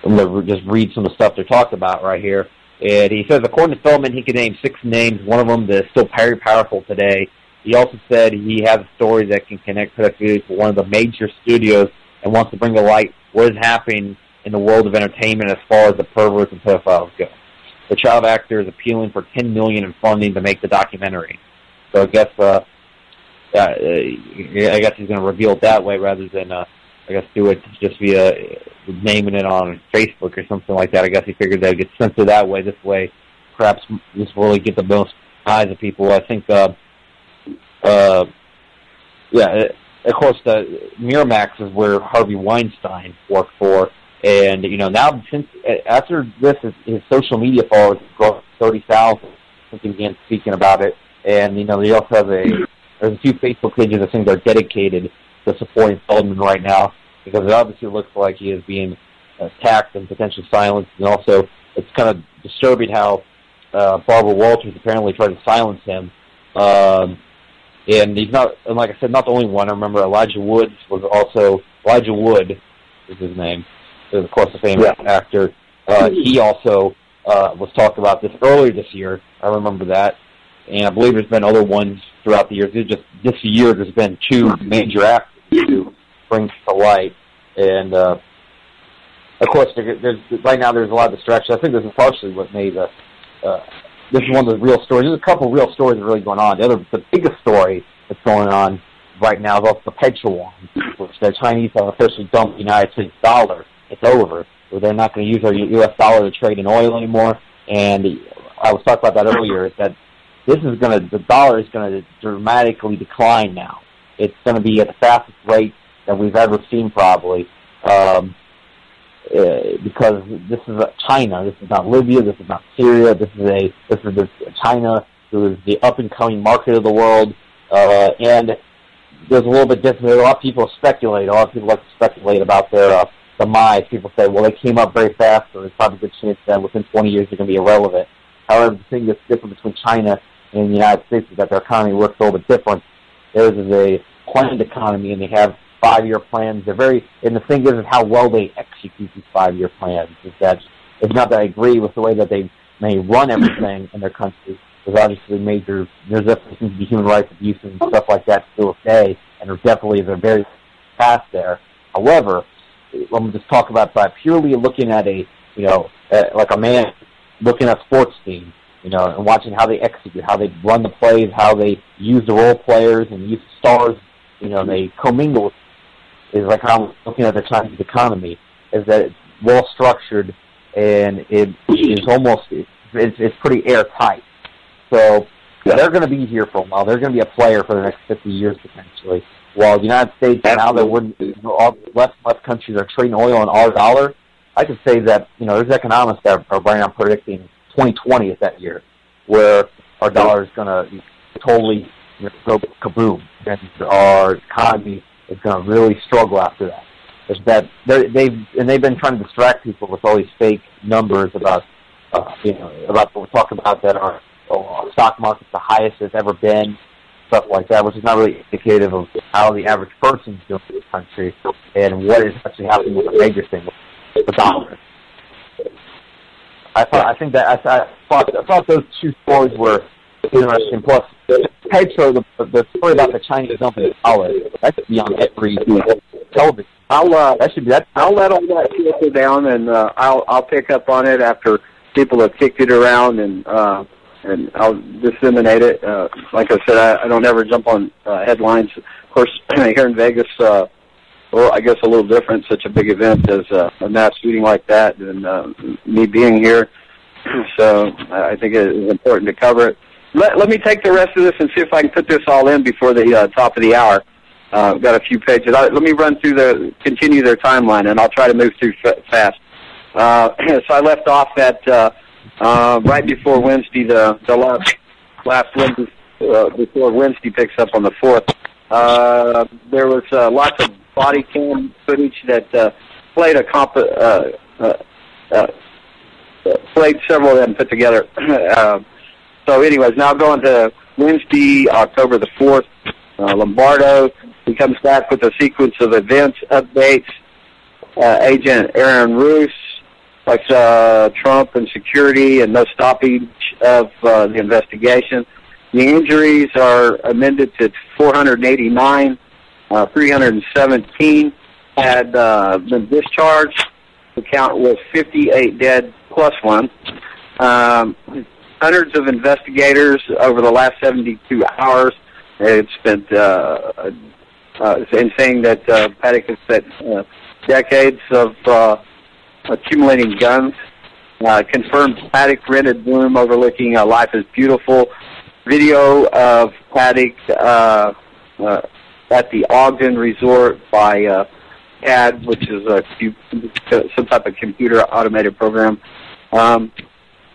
I'm going to just read some of the stuff they're talking about right here. And he says, according to Feldman, he could name 6 names, one of them that is still very powerful today. He also said he has a story that can connect pedophilia to one of the major studios and wants to bring to light what is happening in the world of entertainment as far as the perverts and pedophiles go. The child actor is appealing for $10 million in funding to make the documentary. So I guess he's going to reveal it that way rather than do it just via naming it on Facebook or something like that. I guess he figured that would get censored that way. This way, perhaps this will really get the most eyes of people. I think, of course, the Miramax is where Harvey Weinstein worked for. And, now since after this, his social media followers have grown 30,000 since he began speaking about it. And, he also has there's a few Facebook pages I think are dedicated to supporting Feldman right now, because it obviously looks like he is being attacked and potentially silenced. And also, it's kind of disturbing how Barbara Walters apparently tried to silence him. And he's not, and like I said, not the only one. I remember Elijah Wood is his name. Is of course a famous actor. He also was talked about this earlier this year. I remember that. And I believe there's been other ones throughout the years. Just this year, there's been two major actors to bring to light. And, of course, right now there's a lot of distraction. I think this is partially what made this is one of the real stories. There's a couple of real stories that are really going on. The biggest story that's going on right now is also the Pechuan, which the Chinese have officially dumped the United States dollar. It's over. They're not going to use our U.S. dollar to trade in oil anymore. And I was talking about that earlier, is that the dollar is going to dramatically decline now. It's going to be at the fastest rate that we've ever seen, probably, because this is China. This is not Libya. This is not Syria. This is China, who is the up and coming market of the world. And there's a little bit different. A lot of people speculate. A lot of people like to speculate about their demise. People say, well, they came up very fast, so there's probably a good chance that within 20 years they're going to be irrelevant. However, the thing that's different between China and the United States is that their economy works a little bit different. Theirs is a planned economy, and they have 5-year plans. And the thing is how well they execute these 5-year plans. It's not that I agree with the way that they may run everything in their country. There's obviously there's definitely seems to be human rights abuse and stuff like that still today, and there definitely is a very past there. However, let me just talk about by purely looking at like a man looking at sports teams, and watching how they execute, how they run the plays, how they use the role players and use the stars, they commingle. Is like how I'm looking at the Chinese economy, is that it's well structured and it is it's pretty airtight. So they're going to be here for a while. They're going to be a player for the next 50 years potentially. While the United States now there wouldn't all less countries are trading oil in our dollar. I could say that there's economists that are right now predicting 2020 is that year where our dollar is going to totally go kaboom, and our economy is going to really struggle after that. Is that they've been trying to distract people with all these fake numbers about about what we're talking about, that our stock market's the highest it's ever been, stuff like that, which is not really indicative of how the average person's doing in this country and what is actually happening with the major thing, with the dollar. I thought those two stories were interesting. Plus, Petro, the story about the Chinese dumping the dollar, that should be on every television. I'll let all that filter down, and I'll pick up on it after people have kicked it around, and I'll disseminate it. Like I said, I don't ever jump on headlines. Of course, here in Vegas, well, I guess a little different. Such a big event as a mass shooting like that, and me being here, so I think it is important to cover it. Let me take the rest of this and see if I can put this all in before the top of the hour. I've got a few pages. Let me run through continue their timeline, and I'll try to move through fast. So I left off at right before Wednesday, the last Wednesday, before Wednesday picks up on the 4th. There was lots of body cam footage that played played several of them put together. So anyways, now going to Wednesday, October the 4th, Lombardo, he comes back with a sequence of events, updates. Agent Aaron Roos, like Trump and security and no stoppage of the investigation. The injuries are amended to 489, 317 had been discharged. The count was 58 dead plus one. Hundreds of investigators over the last 72 hours. It's been saying that Paddock has spent decades of accumulating guns. Confirmed Paddock rented room overlooking Life is Beautiful. Video of Paddock at the Ogden Resort by CAD, which is some type of computer automated program.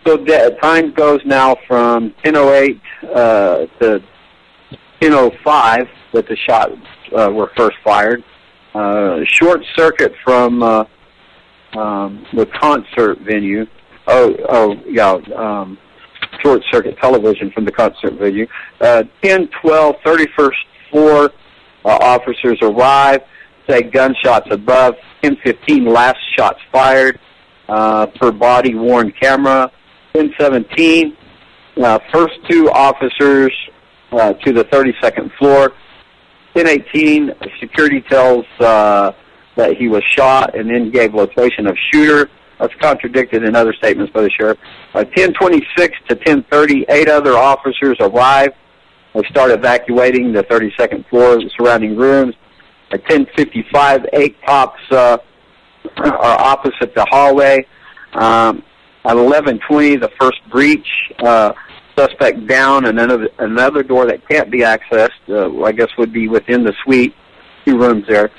So the time goes now from 10:08 to 10:05 that the shots were first fired. Short circuit from the concert venue. short-circuit television from the concert venue. 10:12, 31st floor officers arrive, say gunshots above. 10:15, last shots fired per body-worn camera. 10:17, first two officers to the 32nd floor. 10:18, security tells that he was shot and then gave location of shooter. That's contradicted in other statements by the sheriff. 10:26 to 10:30, 8 other officers arrived. They start evacuating the 32nd floor, the surrounding rooms. At 10:55, 8 cops are opposite the hallway. At 11:20, the first breach. Suspect down, and another door that can't be accessed, I guess would be within the suite, 2 rooms there.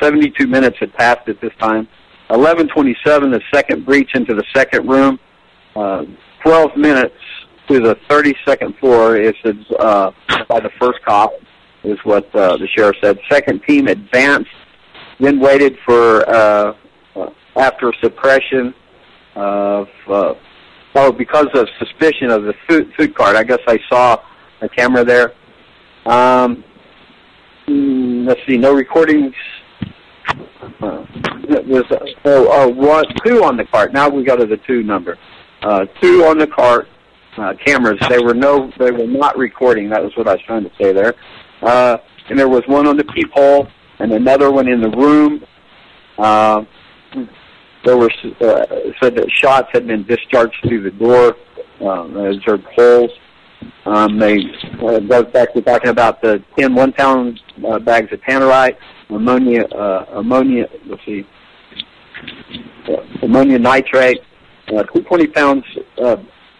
72 minutes had passed at this time. 11:27, the second breach into the second room. 12 minutes to the 32nd floor is by the first cop, is what the sheriff said. Second team advanced, then waited for after suppression of because of suspicion of the food cart. I guess I saw a camera there. Let's see, no recordings. There's 2 on the cart. Now we go to the 2 number. 2 on the cart cameras. They were not recording. That was what I was trying to say there. And there was one on the peephole and another one in the room. There were said that shots had been discharged through the door. They observed holes. They goes back to talking about the 10 one-pound bags of tannerite, ammonia. Let's see, ammonia nitrate. 20 pounds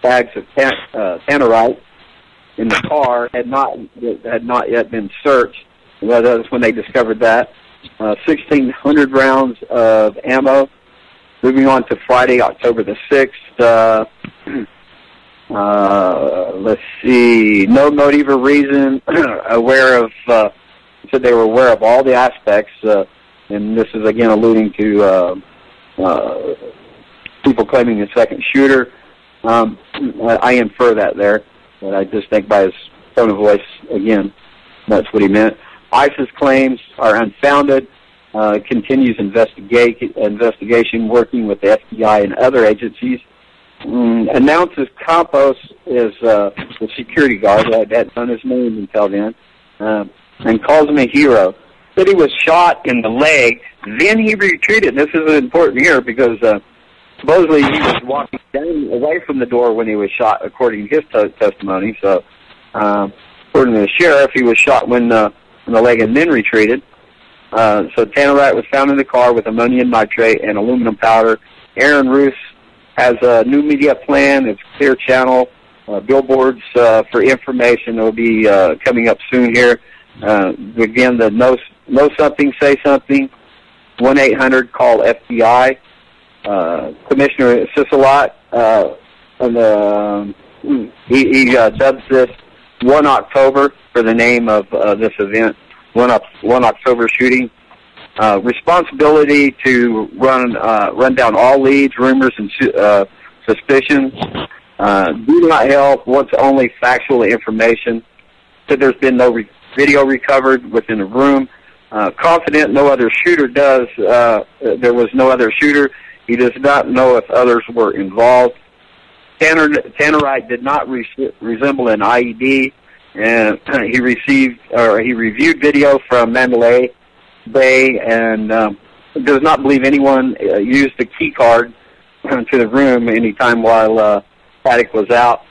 bags of tannerite in the car had not yet been searched. That was when they discovered that. 1,600 rounds of ammo. Moving on to Friday, October the 6th. Let's see. No motive or reason. Said they were aware of all the aspects, and this is again alluding to people claiming the second shooter. I infer that there, but I just think by his tone of voice, again, that's what he meant. ISIS claims are unfounded. Continues investigation working with the FBI and other agencies. Announces Campos is the security guard that had done his name until then, and calls him a hero. Said he was shot in the leg, then he retreated. This is important here because supposedly he was walking down away from the door when he was shot, according to his testimony. So, according to the sheriff, he was shot in the leg and then retreated. So tannerite was found in the car with ammonium nitrate and aluminum powder. Aaron Roos has a new media plan. It's Clear Channel, billboards for information. It will be coming up soon here. Again, the know something, say something. 1-800-CALL FBI. Commissioner Sisolak, he dubs this 1 October for the name of this event. 1 October shooting. Responsibility to run down all leads, rumors, and suspicions. Do not help. Wants only factual information. Said there's been no video recovered within the room. Confident no other shooter does. There was no other shooter. He does not know if others were involved. Tannerite did not resemble an IED. And he reviewed video from Mandalay Bay and does not believe anyone used the key card to the room any time while Paddock was out.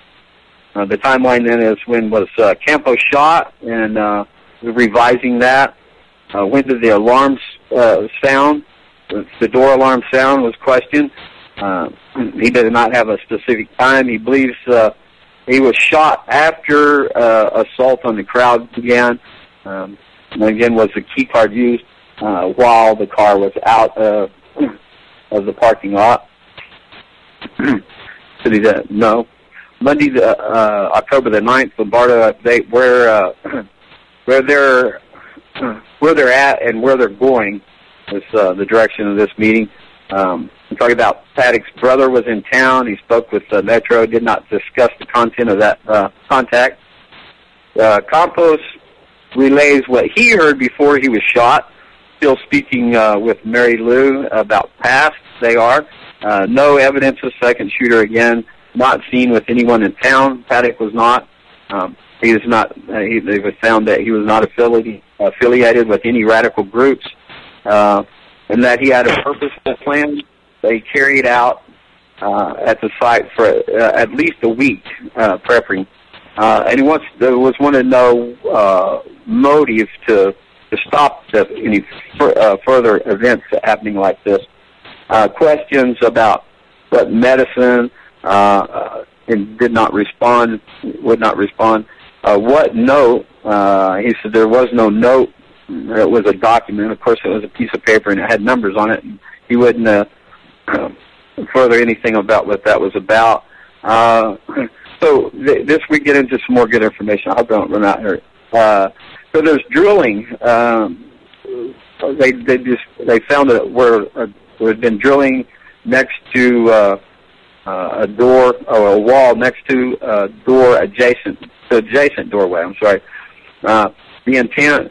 The timeline then is when was Campos shot, and revising that. When did the alarms sound? The door alarm sound was questioned. He did not have a specific time. He believes he was shot after assault on the crowd began. And again, was the key card used while the car was out of the parking lot? So he said no. Monday, October the 9th, Lombardo update where they're at and where they're going is the direction of this meeting. I'm talking about Paddock's brother was in town. He spoke with Metro, did not discuss the content of that contact. Campos relays what he heard before he was shot, still speaking with Mary Lou about past. They are. No evidence of second shooter again, not seen with anyone in town. Paddock was not. He was not. They found that he was not affiliated with any radical groups, and that he had a purposeful plan they carried out at the site for at least a week, prepping. And there was wanted to know motive to stop any further events happening like this. Questions about what medicine, and would not respond. What note? He said there was no note. It was a document. Of course, it was a piece of paper and it had numbers on it. He wouldn't further anything about what that was about. So this we get into some more good information. I hope I don't run out here. So there's drilling. They found that there had been drilling next to a door or a wall next to a door adjacent doorway. I'm sorry. The intent,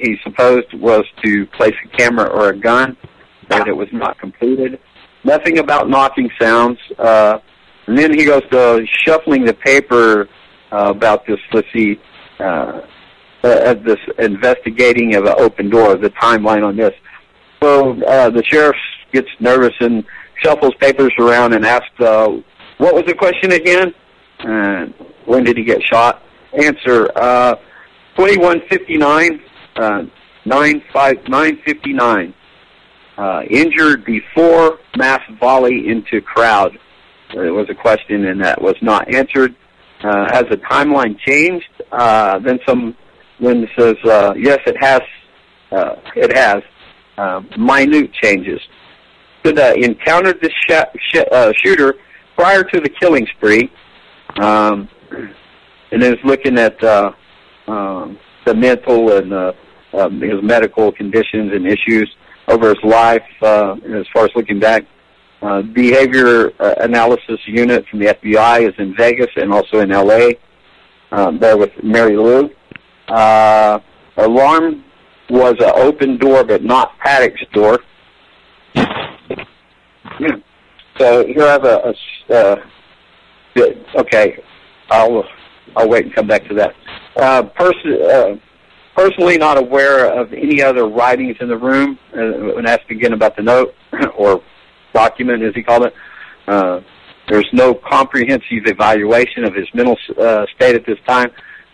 he supposed, was to place a camera or a gun, but it was not completed. Nothing about knocking sounds. And then he goes to shuffling the paper about this, let's see, this investigating of an open door, the timeline on this. So the sheriff gets nervous and shuffles papers around and asks, what was the question again? When did he get shot? Answer, 21:59, 9:59. Injured before mass volley into crowd. There was a question, and that was not answered. Has the timeline changed? Then it says, yes, it has. It has. Minute changes. Could encountered the shooter prior to the killing spree, and is looking at the mental and his medical conditions and issues over his life, as far as looking back. Behavior analysis unit from the FBI is in Vegas and also in L.A. There with Mary Lou. Alarm was an open door, but not Paddock's door. So here I have okay, I'll wait and come back to that. Personally not aware of any other writings in the room. When asked again about the note, or document as he called it, there's no comprehensive evaluation of his mental state at this time.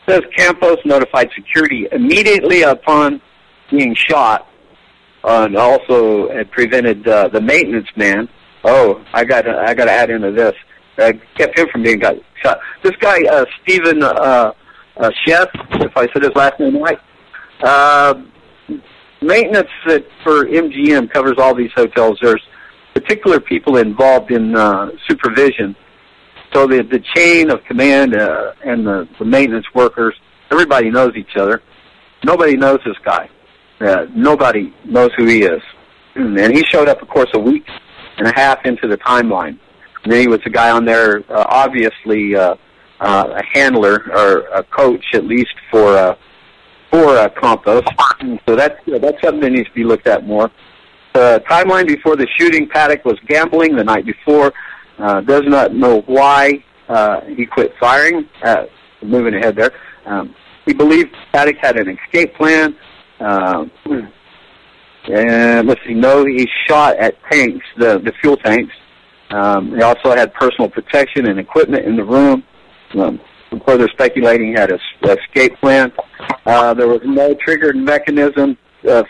It says Campos notified security immediately upon being shot, and also had prevented the maintenance man. Oh, I got to add into this. Kept him from being shot. This guy, Stephen Chef, if I said his last name right. Maintenance for MGM covers all these hotels. There's particular people involved in supervision. So the chain of command and the maintenance workers, everybody knows each other. Nobody knows this guy. Nobody knows who he is. And he showed up, of course, a week and a half into the timeline. And then he was a guy on there, obviously a handler or a coach, at least for Campos. So that's something that needs to be looked at more. The timeline before the shooting, Paddock was gambling the night before. Does not know why he quit firing. Moving ahead there. He believed Paddock had an escape plan. And let's see, no, he shot at tanks, the fuel tanks. He also had personal protection and equipment in the room. Further speculating, he had an escape plan. There was no triggered mechanism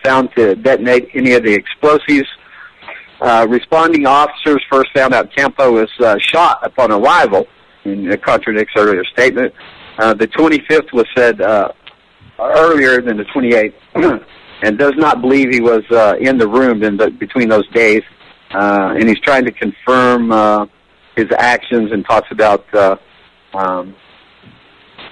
found to detonate any of the explosives. Responding officers first found out Campo was shot upon arrival, and it contradicts earlier statement. The 25th was said earlier than the 28th, and does not believe he was in the room between those days. And he's trying to confirm his actions and talks about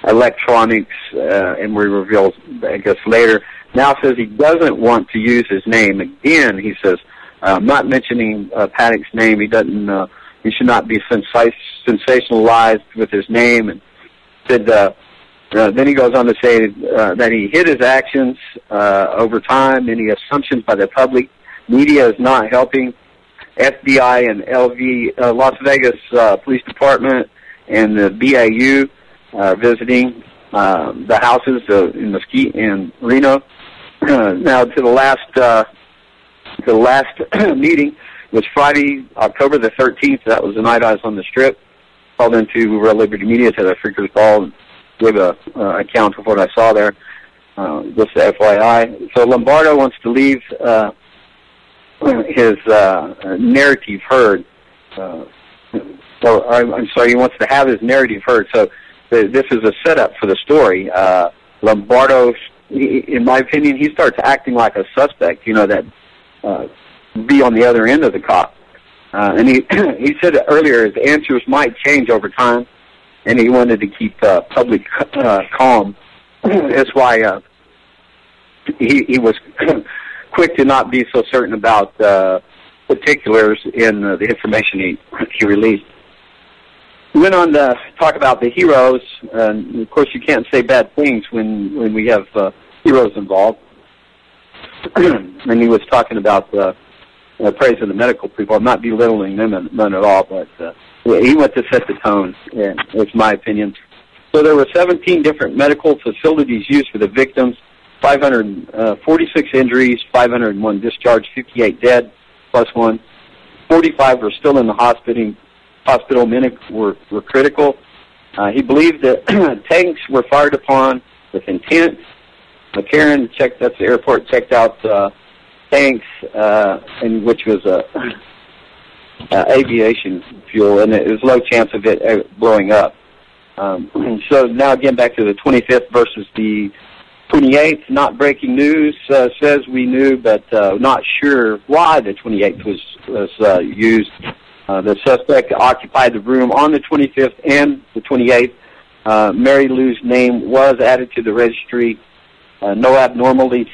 electronics, and we reveal, I guess, later. Now says he doesn't want to use his name. Again, he says, I'm not mentioning Paddock's name. He doesn't. He should not be sensationalized with his name. And said. Then he goes on to say that he hid his actions over time. Any assumptions by the public media is not helping. FBI and Las Vegas Police Department and the BAU visiting the houses in Mesquite and Reno. Now to the last meeting was Friday, October the 13th. That was the night I was on the Strip. Called into Real Liberty Media to the Freakers Ball and gave a account of what I saw there. Just the FYI. So Lombardo wants to leave his narrative heard. I'm sorry, he wants to have his narrative heard. So this is a setup for the story. Lombardo, in my opinion, he starts acting like a suspect, that be on the other end of the cop. And he said earlier his answers might change over time, and he wanted to keep public calm. That's why he was quick to not be so certain about particulars in the information he released. We went on to talk about the heroes, and of course you can't say bad things when we have heroes involved. And he was talking about praise of the medical people. I'm not belittling them none at all, but he went to set the tone, it's my opinion. So there were 17 different medical facilities used for the victims, 546 injuries, 501 discharged, 58 dead, plus one. 45 were still in the hospital. Many were critical. He believed that tanks were fired upon with intent. McCarran that's the airport, checked out tanks, and which was aviation fuel, and it was low chance of it blowing up. So now again back to the 25th versus the 28th. Not breaking news, says we knew, but not sure why the 28th was used. The suspect occupied the room on the 25th and the 28th. Mary Lou's name was added to the registry. No abnormalities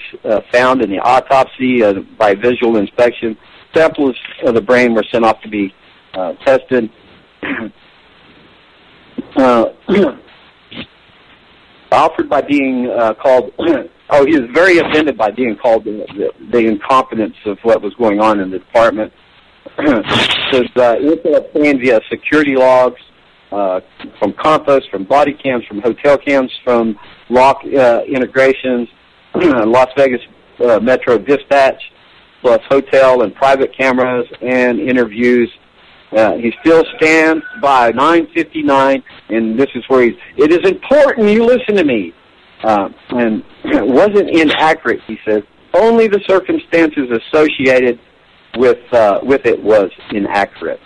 found in the autopsy by visual inspection. Samples of the brain were sent off to be tested. Alfred by being called, he was very offended by being called the incompetence of what was going on in the department. Says info obtained via security logs from Compass, from body cams, from hotel cams, from lock integrations, Las Vegas Metro Dispatch, plus hotel and private cameras and interviews. He still stands by 959, and this is where it is important you listen to me. And it wasn't inaccurate, he says. Only the circumstances associated with it was inaccurate.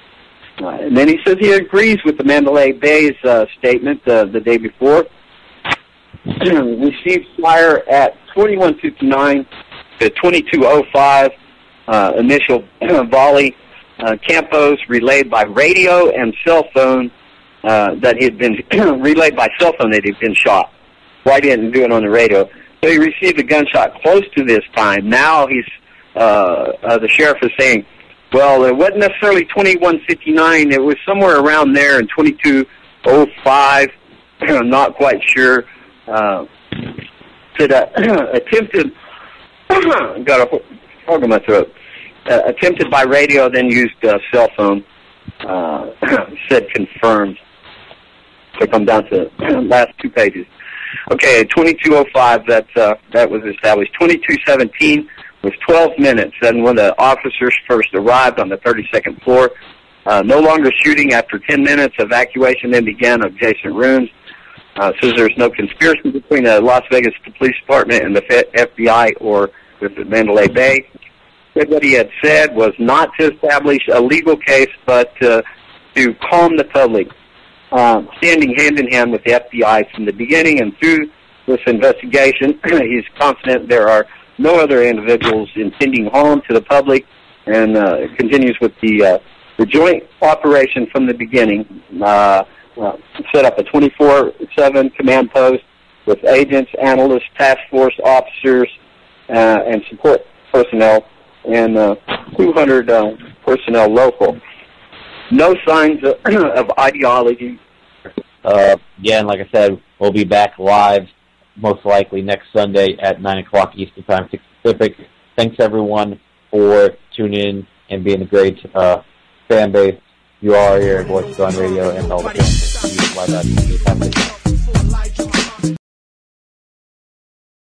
And then he says he agrees with the Mandalay Bay's statement the day before. Received fire at 21:59 to 22:05. Initial volley. Campos relayed by radio and cell phone that he had been relayed by cell phone that he'd been shot. Why didn't do it on the radio? So he received a gunshot close to this time. Now he's the sheriff is saying, well, it wasn't necessarily 21:59. It was somewhere around there in 22:05. I'm not quite sure. Attempted. Got a frog in my throat. Attempted by radio, then used cell phone. Said confirmed. So come down to the last two pages. Okay, 22:05. That was established. 22:17 was 12 minutes. Then when the officers first arrived on the 32nd floor, no longer shooting after 10 minutes. Evacuation then began of adjacent rooms. Says there's no conspiracy between the Las Vegas Police Department and the FBI or with the Mandalay Bay. What he had said was not to establish a legal case, but to calm the public, standing hand in hand with the FBI from the beginning and through this investigation. He's confident there are no other individuals intending harm to the public, and continues with the joint operation from the beginning. Set up a 24/7 command post with agents, analysts, task force officers, and support personnel and 200 personnel local. No signs of ideology. Again, like I said, we'll be back live most likely next Sunday at 9 o'clock Eastern Time, 6 Pacific. Thanks, everyone, for tuning in and being a great fan base. You are here at Voices on Radio and all the fans.